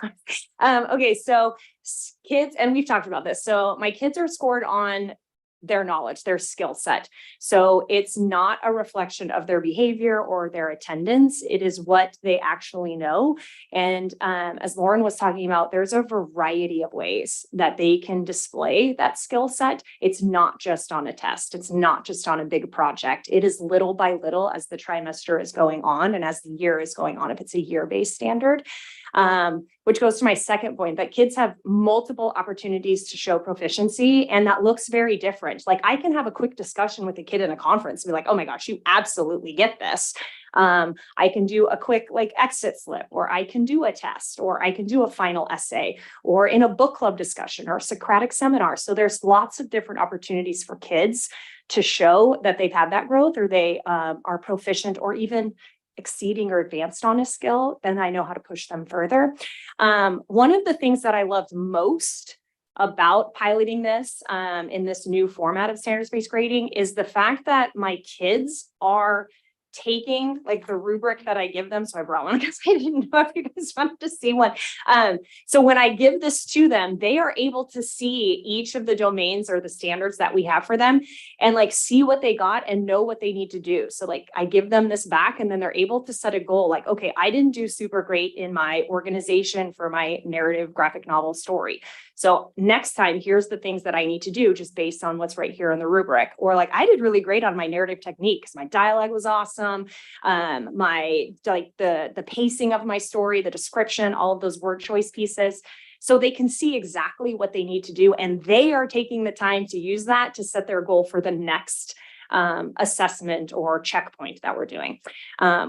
Okay, so kids, and we've talked about this. So my kids are scored on their knowledge, their skill set. So it's not a reflection of their behavior or their attendance. It is what they actually know. And as Lauren was talking about, there's a variety of ways that they can display that skill set. It's not just on a test. It's not just on a big project. It is little by little as the trimester is going on and as the year is going on, if it's a year-based standard. Which goes to my second point, that kids have multiple opportunities to show proficiency, and that looks very different. Like I can have a quick discussion with a kid in a conference and be like, oh my gosh, you absolutely get this. I can do a quick like exit slip, or I can do a test, or I can do a final essay, or in a book club discussion or a Socratic seminar. So there's lots of different opportunities for kids to show that they've had that growth, or they are proficient, or even exceeding or advanced on a skill. Then I know how to push them further. One of the things that I loved most about piloting this in this new format of standards-based grading is the fact that my kids are taking like the rubric that I give them. So I brought one because I didn't know if you guys wanted to see one. So when I give this to them, they are able to see each of the domains or the standards that we have for them and like see what they got and know what they need to do. So like I give them this back and then they're able to set a goal like, okay, I didn't do super great in my organization for my narrative graphic novel story. So next time, here's the things that I need to do just based on what's right here in the rubric. Or like I did really great on my narrative technique because my dialogue was awesome. My like the pacing of my story, the description, all of those word choice pieces. So they can see exactly what they need to do. And they are taking the time to use that to set their goal for the next assessment or checkpoint that we're doing,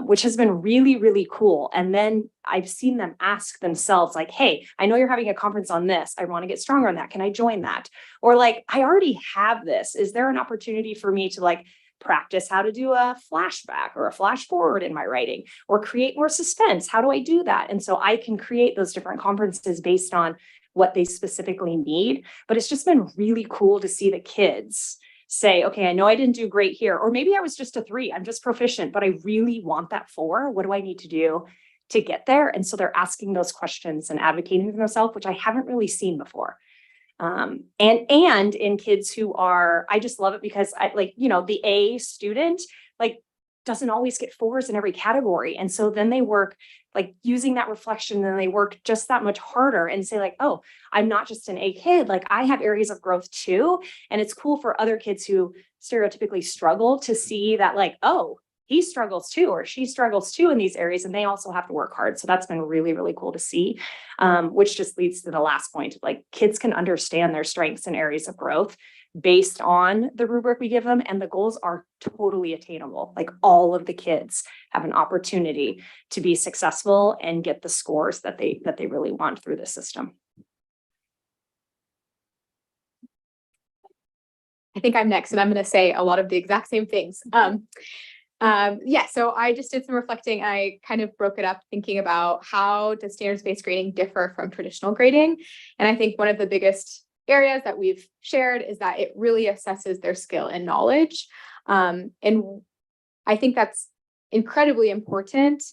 which has been really, really cool. And then I've seen them ask themselves like, hey, I know you're having a conference on this. I want to get stronger on that. Can I join that? Or like, I already have this. Is there an opportunity for me to like practice how to do a flashback or a flash forward in my writing or create more suspense? How do I do that? And so I can create those different conferences based on what they specifically need. But it's just been really cool to see the kids say, okay, I know I didn't do great here, or maybe I was just a 3, I'm just proficient, but I really want that 4. What do I need to do to get there? And so they're asking those questions and advocating for themselves, which I haven't really seen before. And in kids who are, I just love it because I like, you know, the A student, like doesn't always get 4s in every category. And so then they work like using that reflection, and they work just that much harder and say like, oh, I'm not just an A kid, like I have areas of growth too. And it's cool for other kids who stereotypically struggle to see that like, oh, he struggles too, or she struggles too in these areas, and they also have to work hard. So that's been really, really cool to see, which just leads to the last point. Like kids can understand their strengths and areas of growth based on the rubric we give them, and the goals are totally attainable. Like all of the kids have an opportunity to be successful and get the scores that they really want through the system. I think I'm next, and I'm going to say a lot of the exact same things. Yeah, so I just did some reflecting. I kind of broke it up thinking about how does standards-based grading differ from traditional grading? And I think one of the biggest areas that we've shared is that it really assesses their skill and knowledge. And I think that's incredibly important.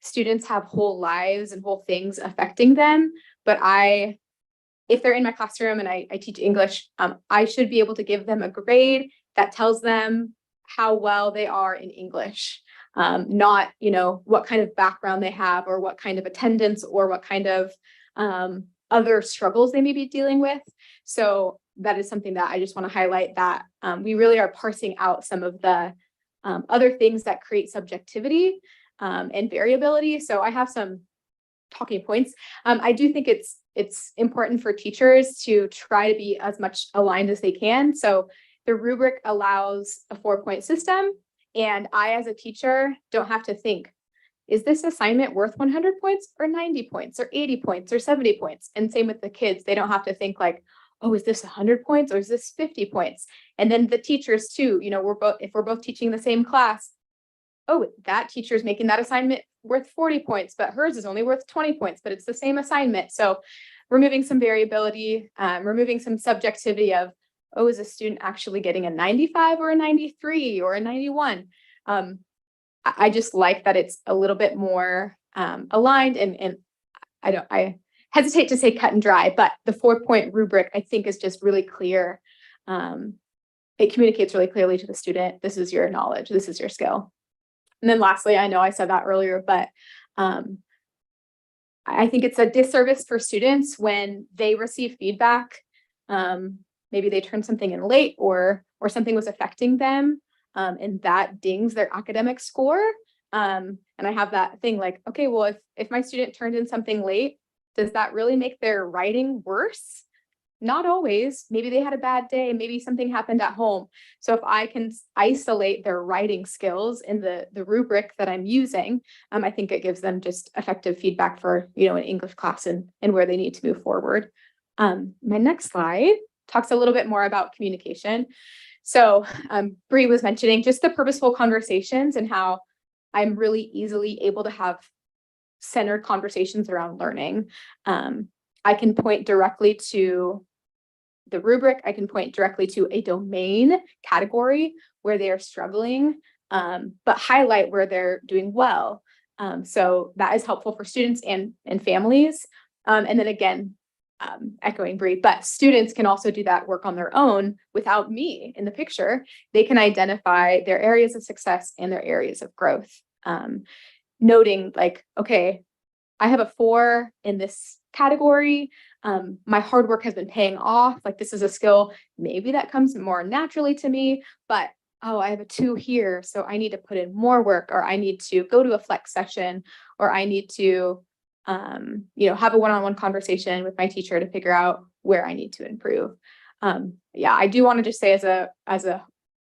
Students have whole lives and whole things affecting them, but if they're in my classroom and I teach English, I should be able to give them a grade that tells them how well they are in English, not, you know, what kind of background they have or what kind of attendance or what kind of other struggles they may be dealing with. So that is something that I just want to highlight, that we really are parsing out some of the other things that create subjectivity and variability. So I have some talking points. I do think it's important for teachers to try to be as much aligned as they can. So the rubric allows a 4-point system, and I, as a teacher, don't have to think, is this assignment worth 100 points or 90 points or 80 points or 70 points? And same with the kids. They don't have to think like, oh, is this 100 points or is this 50 points? And then the teachers too, you know, if we're both teaching the same class, oh, that teacher's making that assignment worth 40 points, but hers is only worth 20 points, but it's the same assignment. So removing some variability, removing some subjectivity of, oh, is a student actually getting a 95 or a 93 or a 91? I just like that it's a little bit more aligned, and I hesitate to say cut and dry, but the 4-point rubric I think is just really clear. It communicates really clearly to the student, this is your knowledge, this is your skill. And then lastly, I know I said that earlier, but I think it's a disservice for students when they receive feedback. Maybe they turned something in late or something was affecting them, and that dings their academic score. And I have that thing like, okay, well, if my student turned in something late, does that really make their writing worse? Not always. Maybe they had a bad day. Maybe something happened at home. So if I can isolate their writing skills in the rubric that I'm using, I think it gives them just effective feedback for, you know, an English class and where they need to move forward. My next slide talks a little bit more about communication. So Bree was mentioning just the purposeful conversations and how I'm really easily able to have centered conversations around learning. I can point directly to the rubric. I can point directly to a domain category where they are struggling, but highlight where they're doing well. So that is helpful for students and families. And then again, echoing Bree, but students can also do that work on their own without me in the picture. They can identify their areas of success and their areas of growth. Noting like, okay, I have a 4 in this category. My hard work has been paying off. Like, this is a skill, maybe that comes more naturally to me, but oh, I have a 2 here. So I need to put in more work, or I need to go to a flex session, or I need to, have a one-on-one conversation with my teacher to figure out where I need to improve. Yeah, I do want to just say as a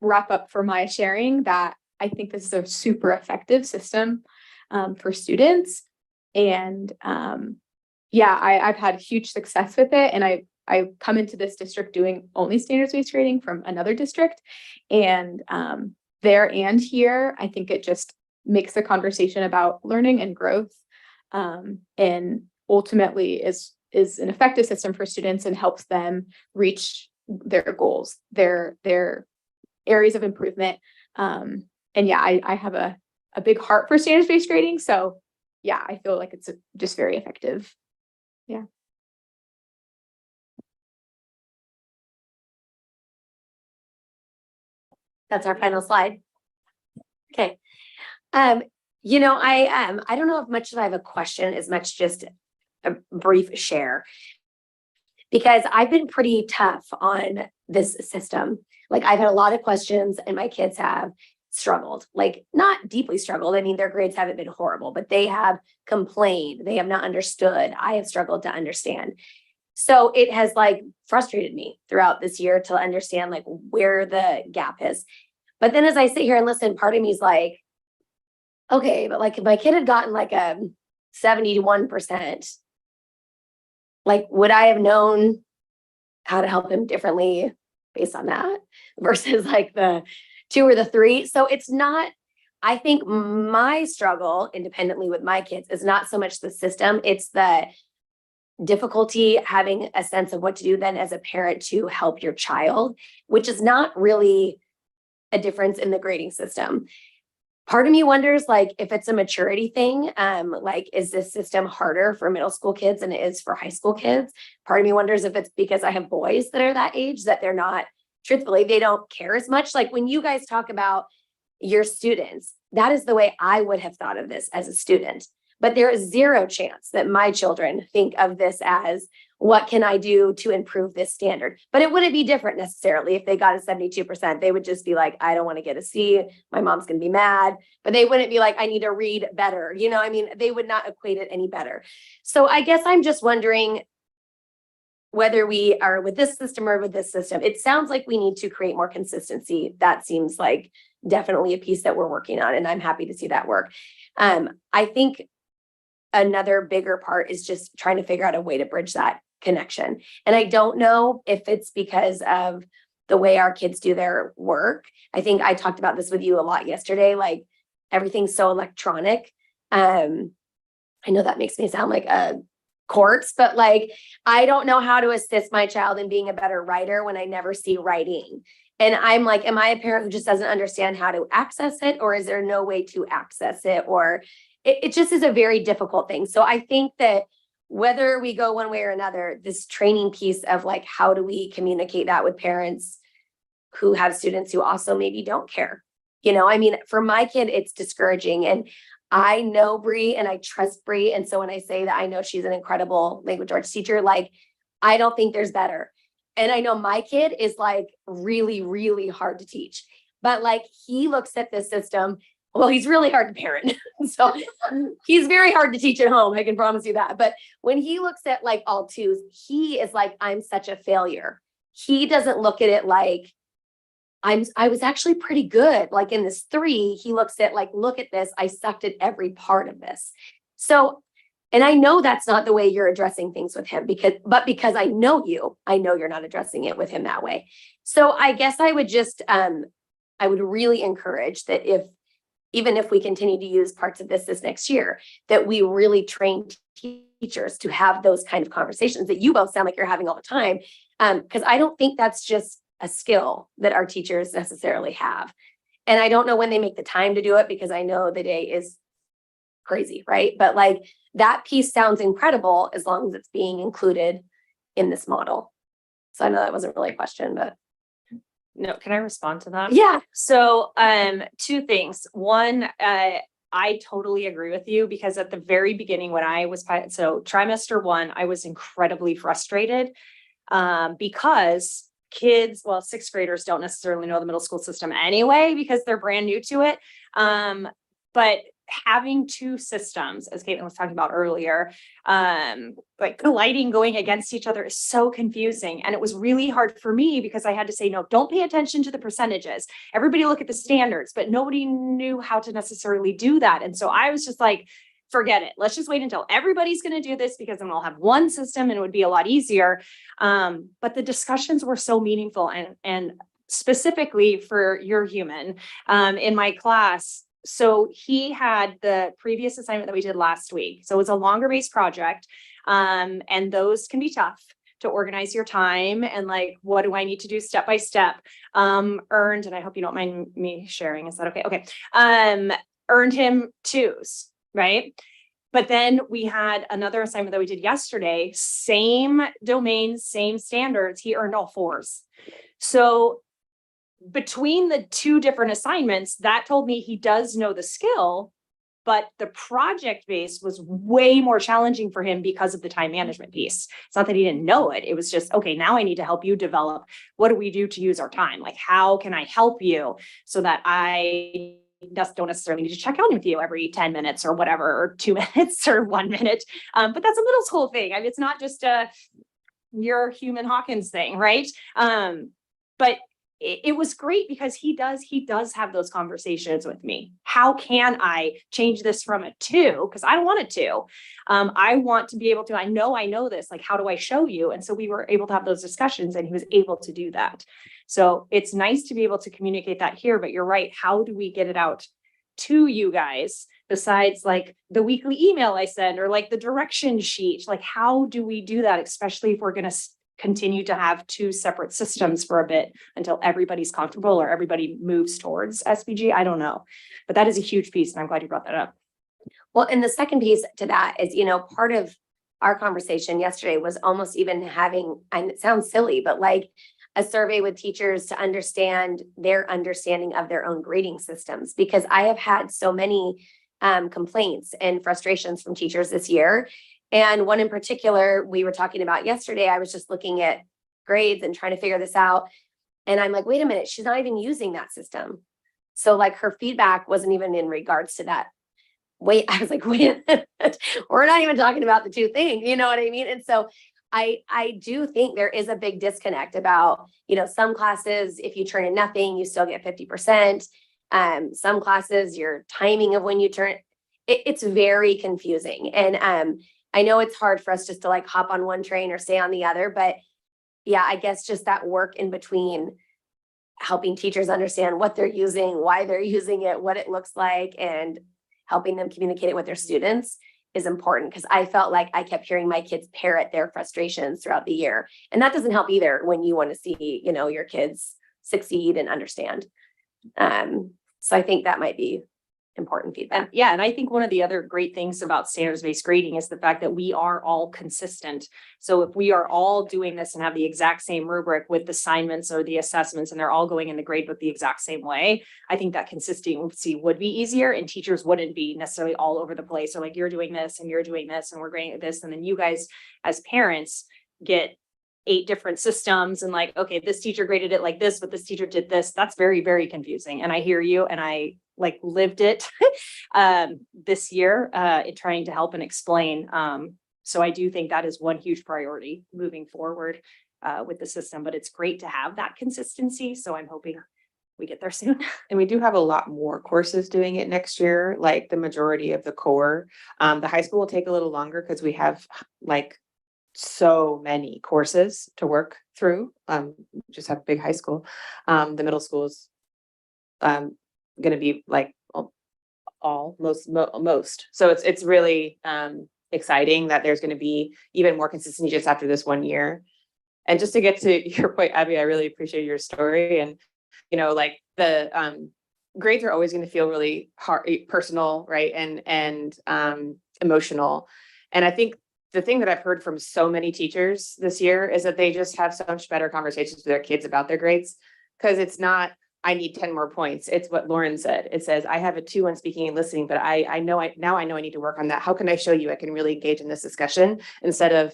wrap up for my sharing that I think this is a super effective system for students. And I've had huge success with it. And I come into this district doing only standards-based grading from another district. And there and here, I think it just makes the conversation about learning and growth, and ultimately is an effective system for students and helps them reach their goals, their areas of improvement. I have a big heart for standards-based grading. So yeah, I feel like it's just very effective. Yeah. That's our final slide. Okay. I don't know if much of I have a question as much just a brief share, because I've been pretty tough on this system. Like, I've had a lot of questions and my kids have struggled, like not deeply struggled. I mean, their grades haven't been horrible, but they have complained. They have not understood. I have struggled to understand. So it has like frustrated me throughout this year to understand like where the gap is. But then as I sit here and listen, part of me is like, okay, but like if my kid had gotten like a 71%, like would I have known how to help him differently based on that versus like the 2 or the 3? So it's not, I think my struggle independently with my kids is not so much the system, it's the difficulty having a sense of what to do then as a parent to help your child, which is not really a difference in the grading system. Part of me wonders, like, if it's a maturity thing, like, is this system harder for middle school kids than it is for high school kids? Part of me wonders if it's because I have boys that are that age that they're not, truthfully, they don't care as much. Like when you guys talk about your students, that is the way I would have thought of this as a student. But there is zero chance that my children think of this as, what can I do to improve this standard? But it wouldn't be different necessarily if they got a 72%. They would just be like, I don't want to get a C. My mom's going to be mad. But they wouldn't be like, I need to read better. You know, I mean, they would not equate it any better. So I guess I'm just wondering whether we are with this system or with this system. It sounds like we need to create more consistency. That seems like definitely a piece that we're working on, and I'm happy to see that work. I think another bigger part is just trying to figure out a way to bridge that connection. And I don't know if it's because of the way our kids do their work. I think I talked about this with you a lot yesterday, like everything's so electronic. I know that makes me sound like a corpse, but like, I don't know how to assist my child in being a better writer when I never see writing. And I'm like, am I a parent who just doesn't understand how to access it? Or is there no way to access it? Or it just is a very difficult thing. So I think that whether we go one way or another, this training piece of like, how do we communicate that with parents who have students who also maybe don't care? You know, I mean, for my kid, it's discouraging. And I know Bree and I trust Bree. And so when I say that I know she's an incredible language arts teacher, like, I don't think there's better. And I know my kid is like really, really hard to teach, but like he looks at this system. Well, he's really hard to parent. So he's very hard to teach at home. I can promise you that. But when he looks at like all twos, he is like, I'm such a failure. He doesn't look at it like I was actually pretty good. Like in this 3, he looks at like, look at this. I sucked at every part of this. So, and I know that's not the way you're addressing things with him because I know you're not addressing it with him that way. So I guess I would just, I would really encourage that even if we continue to use parts of this next year, that we really train teachers to have those kind of conversations that you both sound like you're having all the time. Because I don't think that's just a skill that our teachers necessarily have. And I don't know when they make the time to do it because I know the day is crazy, right? But like that piece sounds incredible as long as it's being included in this model. So I know that wasn't really a question, but No, can I respond to that? yeah. So, 2 things. One, I totally agree with you because at the very beginning when I was, so trimester 1, I was incredibly frustrated because kids, well, 6th graders don't necessarily know the middle school system anyway, because they're brand new to it. But having 2 systems, as Caitlin was talking about earlier, like colliding, going against each other is so confusing. And it was really hard for me because I had to say, no, don't pay attention to the percentages. Everybody look at the standards, but nobody knew how to necessarily do that. And so I was just like, forget it. Let's just wait until everybody's going to do this because then we'll have one system and it would be a lot easier. But the discussions were so meaningful and specifically for your human in my class. So he had the previous assignment that we did last week. So it was a longer based project. And those can be tough to organize your time and like, what do I need to do step by step? Earned, and I hope you don't mind me sharing. Is that okay? Okay. Earned him 2s, right? But then we had another assignment that we did yesterday, same domain, same standards. He earned all 4s. So between the 2 different assignments, that told me he does know the skill, but the project base was way more challenging for him because of the time management piece. It's not that he didn't know it. It was just, okay, now I need to help you develop. What do we do to use our time? Like, how can I help you so that I just don't necessarily need to check in with you every 10 minutes or whatever, or 2 minutes or 1 minute. But that's a middle school thing. I mean, it's not just your human Hawkins thing, right? But it was great because he does have those conversations with me. How can I change this from a 2? Because I don't want a 2. I want to be able to, I know this, like, how do I show you? And so we were able to have those discussions and he was able to do that. So it's nice to be able to communicate that here, but you're right. How do we get it out to you guys besides like the weekly email I send or like the direction sheet? Like, how do we do that? Especially if we're going to continue to have 2 separate systems for a bit until everybody's comfortable or everybody moves towards SBG. I don't know, but that is a huge piece. And I'm glad you brought that up. Well, and the second piece to that is, part of our conversation yesterday was almost even having, and it sounds silly, but like a survey with teachers to understand their understanding of their own grading systems, because I have had so many complaints and frustrations from teachers this year. And one in particular, we were talking about yesterday, I was just looking at grades and trying to figure this out. And I'm like, wait a minute, she's not even using that system. So like her feedback wasn't even in regards to that. Wait, I was like, wait a minute, we're not even talking about the two things, you know what I mean? And so I do think there is a big disconnect about, some classes, if you turn in nothing, you still get 50%. Some classes, your timing of when you turn, it's very confusing. And I know it's hard for us just to like hop on one train or stay on the other, but yeah, I guess just that work in between helping teachers understand what they're using, why they're using it, what it looks like, and helping them communicate it with their students is important, because I felt like I kept hearing my kids parrot their frustrations throughout the year. And that doesn't help either when you want to see, your kids succeed and understand. So I think that might be important feedback. Yeah, and I think one of the other great things about standards-based grading is the fact that we are all consistent. So if we are all doing this and have the exact same rubric with the assignments or the assessments, and they're all going in the grade book the exact same way, I think that consistency would be easier, and teachers wouldn't be necessarily all over the place. Or like, you're doing this and you're doing this and we're grading this. And then you guys as parents get 8 different systems and like, okay, this teacher graded it like this, but this teacher did this. That's very, very confusing. And I hear you, and I like lived it this year in trying to help and explain. So I do think that is one huge priority moving forward with the system, but it's great to have that consistency. So I'm hoping we get there soon. And we do have a lot more courses doing it next year, like the majority of the core. The high school will take a little longer because we have like so many courses to work through. Just have a big high school. The middle school's going to be like most. So it's really exciting that there's going to be even more consistency just after this one year. And just to get to your point, Abby, I really appreciate your story. And like the grades are always going to feel really hard, personal, right, and emotional. And I think the thing that I've heard from so many teachers this year is that they just have so much better conversations with their kids about their grades, because it's not, I need 10 more points. It's what Lauren said. It says, I have a 2 on speaking and listening, but I know I need to work on that. How can I show you I can really engage in this discussion, instead of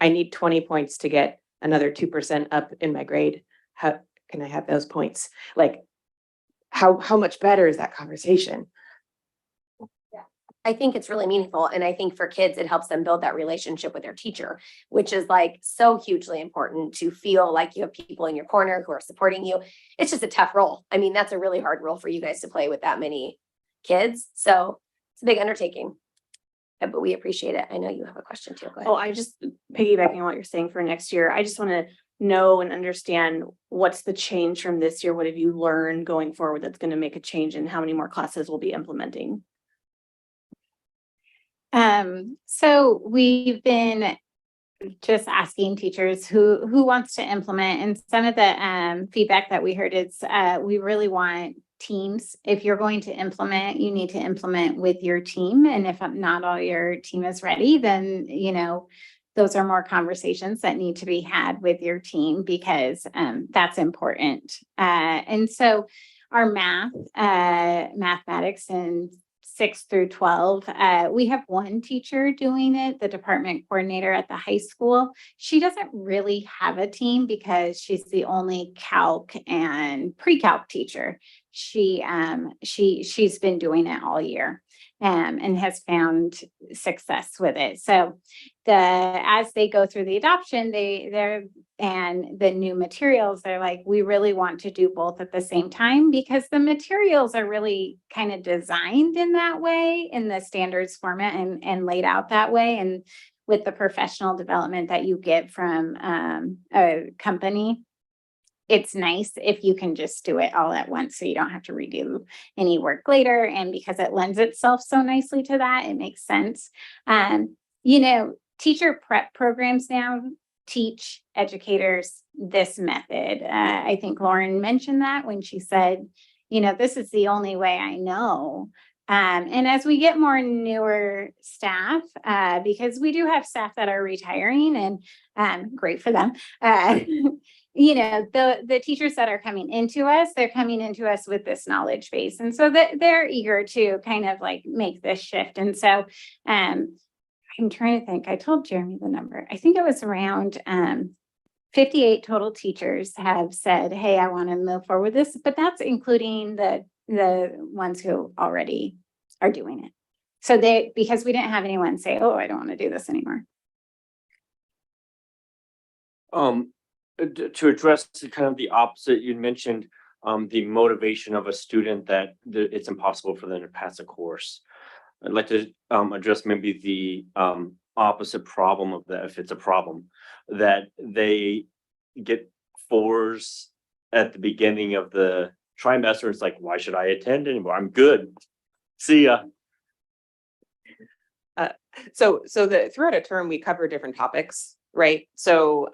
I need 20 points to get another 2% up in my grade? How can I have those points? Like, how much better is that conversation? I think it's really meaningful. And I think for kids, it helps them build that relationship with their teacher, which is like so hugely important, to feel like you have people in your corner who are supporting you. It's just a tough role. I mean, that's a really hard role for you guys to play with that many kids. So it's a big undertaking, but we appreciate it. I know you have a question too. Go ahead. Oh, I just piggybacking on what you're saying for next year. I just want to know and understand what's the change from this year. What have you learned going forward that's going to make a change in how many more classes we'll be implementing? So we've been just asking teachers who wants to implement, and some of the feedback that we heard is we really want teams. If you're going to implement, you need to implement with your team. And if not all your team is ready, then, those are more conversations that need to be had with your team, because that's important. And so our mathematics and 6 through 12. We have one teacher doing it, the department coordinator at the high school. She doesn't really have a team because she's the only calc and pre-calc teacher. She's been doing it all year and has found success with it. So as they go through the adoption, and the new materials, they're like, we really want to do both at the same time, because the materials are really kind of designed in that way, in the standards format and laid out that way. And with the professional development that you get from a company, it's nice if you can just do it all at once, so you don't have to redo any work later. And because it lends itself so nicely to that, it makes sense. Teacher prep programs now teach educators this method. I think Lauren mentioned that when she said, this is the only way I know. And as we get more newer staff, because we do have staff that are retiring, and great for them, the teachers that are coming into us, they're coming into us with this knowledge base. And so that they're eager to kind of like make this shift. And so, I'm trying to think, I told Jeremy the number. I think it was around, 58 total teachers have said, hey, I want to move forward with this, but that's including the ones who already are doing it. So because we didn't have anyone say, oh, I don't want to do this anymore. To address kind of the opposite, you mentioned the motivation of a student that it's impossible for them to pass a course. I'd like to address maybe the opposite problem of that, if it's a problem, that they get 4s at the beginning of the trimester. It's like, why should I attend anymore? I'm good. See ya. So throughout a term, we cover different topics, right? So,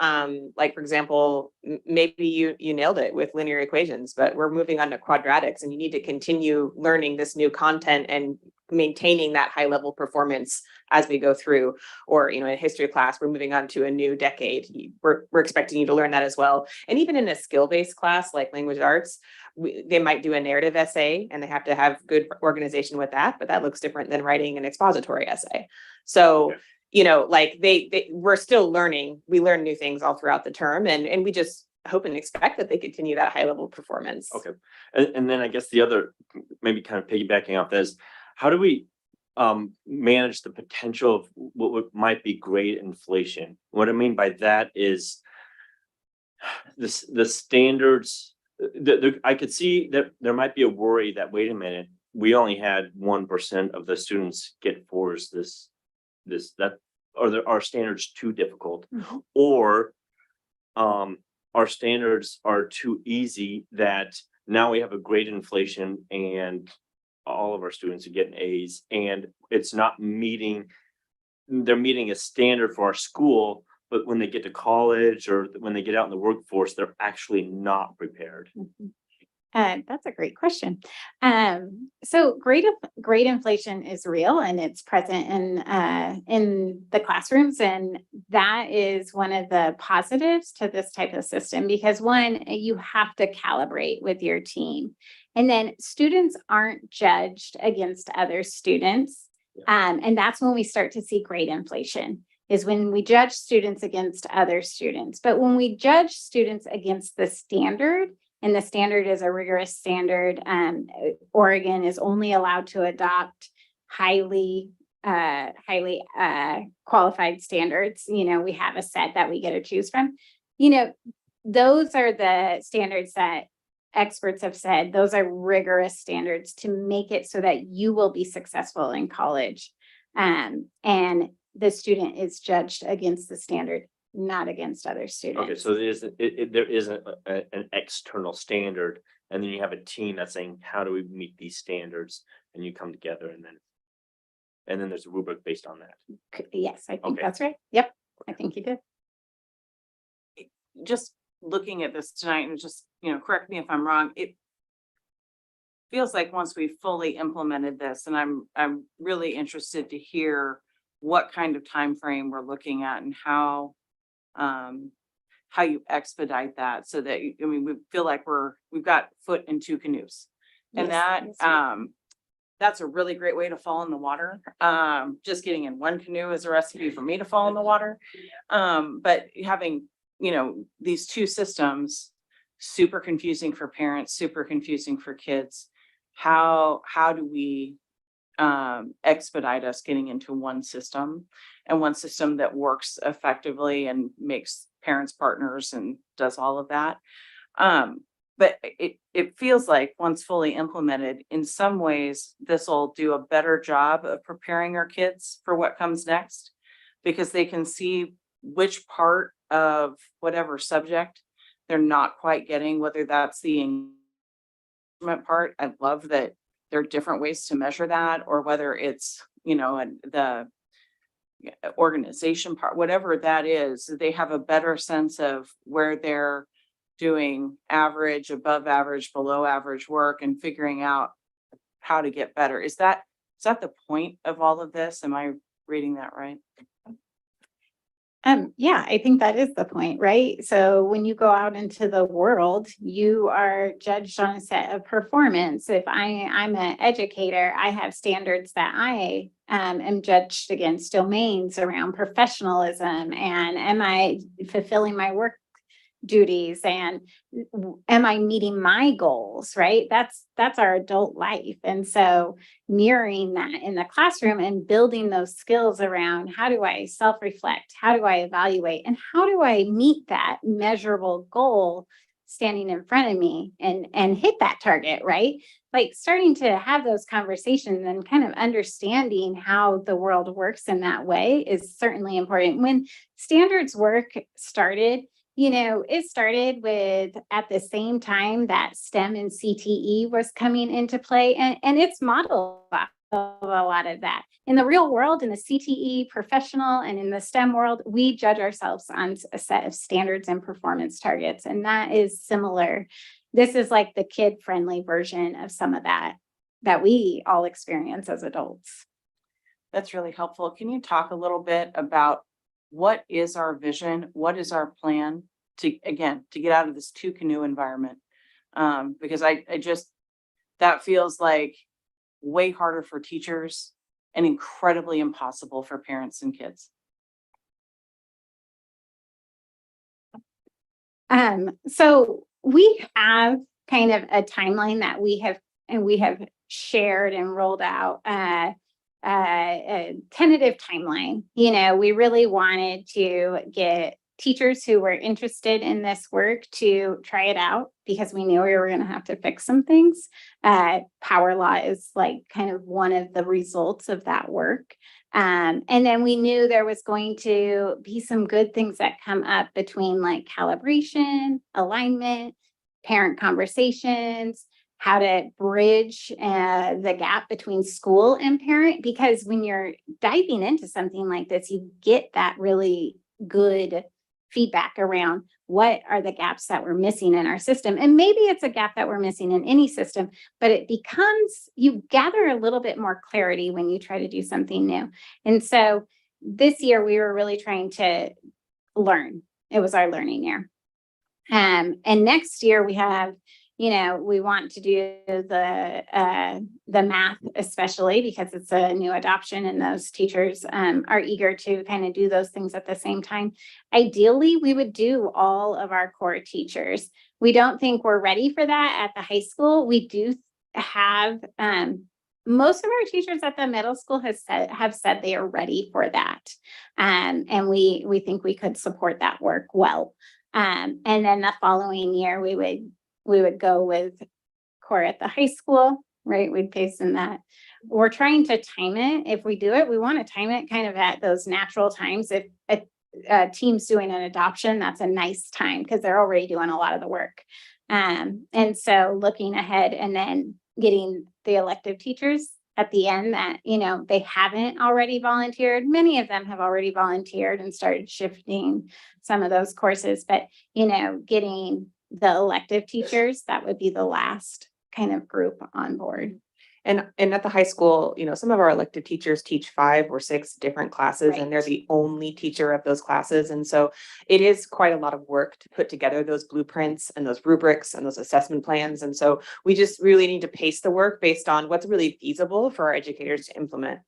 like, for example, maybe you nailed it with linear equations, but we're moving on to quadratics, and you need to continue learning this new content and maintaining that high level performance as we go through. Or, in history class, we're moving on to a new decade. We're expecting you to learn that as well. And even in a skill-based class like language arts, they might do a narrative essay and they have to have good organization with that, but that looks different than writing an expository essay. So, like we're still learning. We learn new things all throughout the term, and we just hope and expect that they continue that high level performance. Okay. And then I guess the other, maybe kind of piggybacking off this, how do we manage the potential of what might be grade inflation? What I mean by that is the standards. I could see that there might be a worry that, wait a minute, we only had 1% of the students get 4s our standards too difficult, or our standards are too easy that now we have a grade inflation and all of our students are getting A's, and it's not meeting, they're meeting a standard for our school, but when they get to college or when they get out in the workforce, they're actually not prepared. That's a great question. So grade inflation is real and it's present in the classrooms, and that is one of the positives to this type of system, because one, you have to calibrate with your team, and then students aren't judged against other students, and that's when we start to see grade inflation. Is when we judge students against other students. But when we judge students against the standard, and the standard is a rigorous standard, Oregon is only allowed to adopt highly qualified standards. We have a set that we get to choose from. Those are the standards that experts have said, those are rigorous standards to make it so that you will be successful in college. And the student is judged against the standard, not against other students. Okay, so there isn't an external standard, and then you have a team that's saying, how do we meet these standards? And you come together, and then there's a rubric based on that. Yes, I think Okay. that's right. Yep, I think you did. Just looking at this tonight, and just, correct me if I'm wrong, it feels like once we fully implemented this, and I'm really interested to hear what kind of time frame we're looking at and how you expedite that, so that we feel like we've got foot in 2 canoes, and Yes, that's a really great way to fall in the water. Just getting in one canoe is a recipe for me to fall in the water. But having these 2 systems, super confusing for parents, super confusing for kids. How do we expedite us getting into one system, and one system that works effectively and makes parents partners and does all of that? But it feels like once fully implemented, in some ways, this will do a better job of preparing our kids for what comes next, because they can see which part of whatever subject they're not quite getting, whether that's the engagement part. I love that there are different ways to measure that, or whether it's, the organization part, whatever that is, they have a better sense of where they're doing average, above average, below average work, and figuring out how to get better. Is that the point of all of this? Am I reading that right? Yeah, I think that is the point, right? So when you go out into the world, you are judged on a set of performance. If I'm an educator, I have standards that I am judged against, domains around professionalism, and am I fulfilling my work duties, and am I meeting my goals, right? That's our adult life. And so mirroring that in the classroom and building those skills around how do I self-reflect, how do I evaluate, and how do I meet that measurable goal standing in front of me and hit that target, right? Like starting to have those conversations and kind of understanding how the world works in that way is certainly important. When standards work started, it started with at the same time that STEM and CTE was coming into play, and it's modeled off of a lot of that. In the real world, in the CTE professional and in the STEM world, we judge ourselves on a set of standards and performance targets, and that is similar. This is like the kid-friendly version of some of that we all experience as adults. That's really helpful. Can you talk a little bit about what is our vision? What is our plan to get out of this two canoe environment? Because I just, that feels like way harder for teachers and incredibly impossible for parents and kids. So we have kind of a timeline that we have shared and rolled out a tentative timeline. We really wanted to get teachers who were interested in this work to try it out because we knew we were going to have to fix some things. Power law is like kind of one of the results of that work. And then we knew there was going to be some good things that come up between like calibration, alignment, parent conversations, how to bridge the gap between school and parent, because when you're diving into something like this, you get that really good feedback around what are the gaps that we're missing in our system. And maybe it's a gap that we're missing in any system, but you gather a little bit more clarity when you try to do something new. And so this year we were really trying to learn. It was our learning year. And next year we have, we want to do the math, especially because it's a new adoption and those teachers are eager to kind of do those things at the same time. Ideally, we would do all of our core teachers. We don't think we're ready for that at the high school. We do have most of our teachers at the middle school have said they are ready for that. And we think we could support that work well. And then the following year, we would go with core at the high school, right? We'd pace in that. We're trying to time it. If we do it, we want to time it kind of at those natural times. If a team's doing an adoption, that's a nice time because they're already doing a lot of the work. And so looking ahead and then getting the elective teachers at the end that, they haven't already volunteered. Many of them have already volunteered and started shifting some of those courses, but, getting the elective teachers, that would be the last kind of group on board. And at the high school, some of our elected teachers teach 5 or 6 different classes, and they're the only teacher of those classes. And so it is quite a lot of work to put together those blueprints and those rubrics and those assessment plans. And so we just really need to pace the work based on what's really feasible for our educators to implement.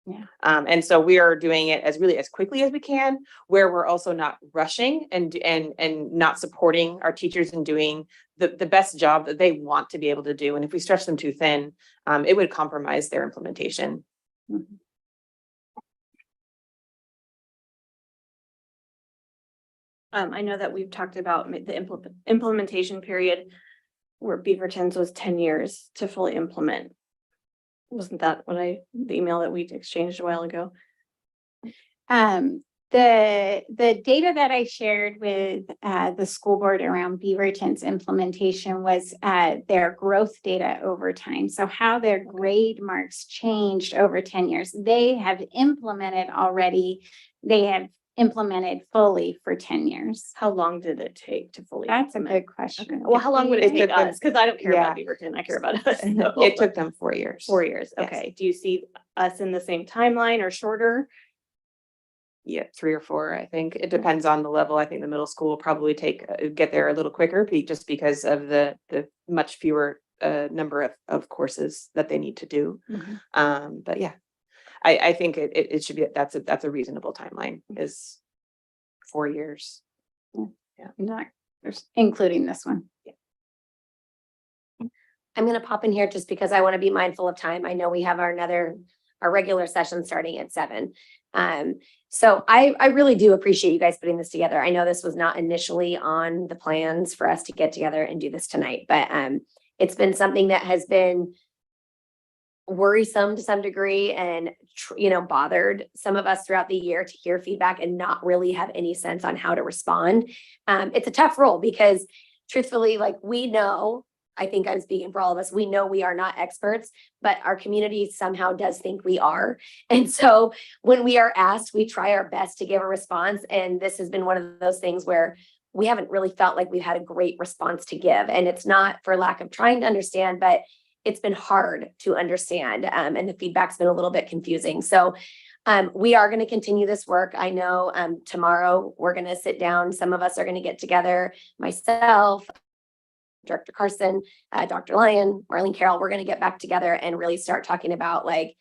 Yeah. And so we are doing it as quickly as we can, where we're also not rushing and not supporting our teachers in doing the best job that they want to be able to do. And if we stretch them too thin, it would compromise their implementation. Mm-hmm. I know that we've talked about the implementation period where Beaverton's was 10 years to fully implement. Wasn't that the email that we exchanged a while ago? The data that I shared with the school board around Beaverton's implementation was their growth data over time. So how their grade marks changed over 10 years. They have implemented already. They have implemented fully for 10 years. How long did it take to fully? That's a implement? good question. Okay. Well, how long would it It take took them- us? Because I don't care about Yeah. Beaverton. I care about us. So. It took them 4 years. 4 years. Yes. Okay. Do you see us in the same timeline or shorter? Yeah, 3 or 4, I think. It depends on the level. I think the middle school will probably get there a little quicker just because of the much fewer number of courses that they need to do. But yeah, I think it should be, that's a reasonable timeline, is 4 years. Not, there's including this one. I'm gonna pop in here just because I want to be mindful of time. I know we have our regular session starting at 7. So I really do appreciate you guys putting this together. I know this was not initially on the plans for us to get together and do this tonight, but it's been something that has been worrisome to some degree and bothered some of us throughout the year to hear feedback and not really have any sense on how to respond. It's a tough role because truthfully, like, we know, I think I'm speaking for all of us, we know we are not experts, but our community somehow does think we are. And so when we are asked, we try our best to give a response. And this has been one of those things where we haven't really felt like we've had a great response to give. And it's not for lack of trying to understand, but it's been hard to understand. And the feedback's been a little bit confusing. So we are going to continue this work. I know tomorrow we're going to sit down. Some of us are going to get together, myself, Director Carson, Dr. Lyon, Marlene Carroll, we're going to get back together and really start talking about like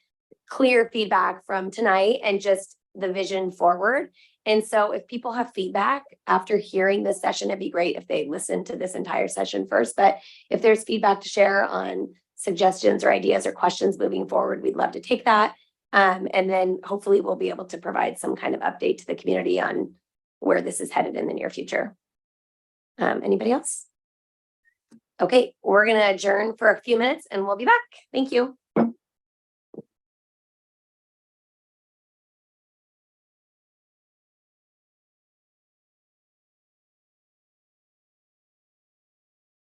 clear feedback from tonight and just the vision forward. And so if people have feedback after hearing this session, it'd be great if they listen to this entire session first. But if there's feedback to share on suggestions or ideas or questions moving forward, we'd love to take that. And then hopefully we'll be able to provide some kind of update to the community on where this is headed in the near future. Anybody else? Okay, we're going to adjourn for a few minutes and we'll be back. Thank you.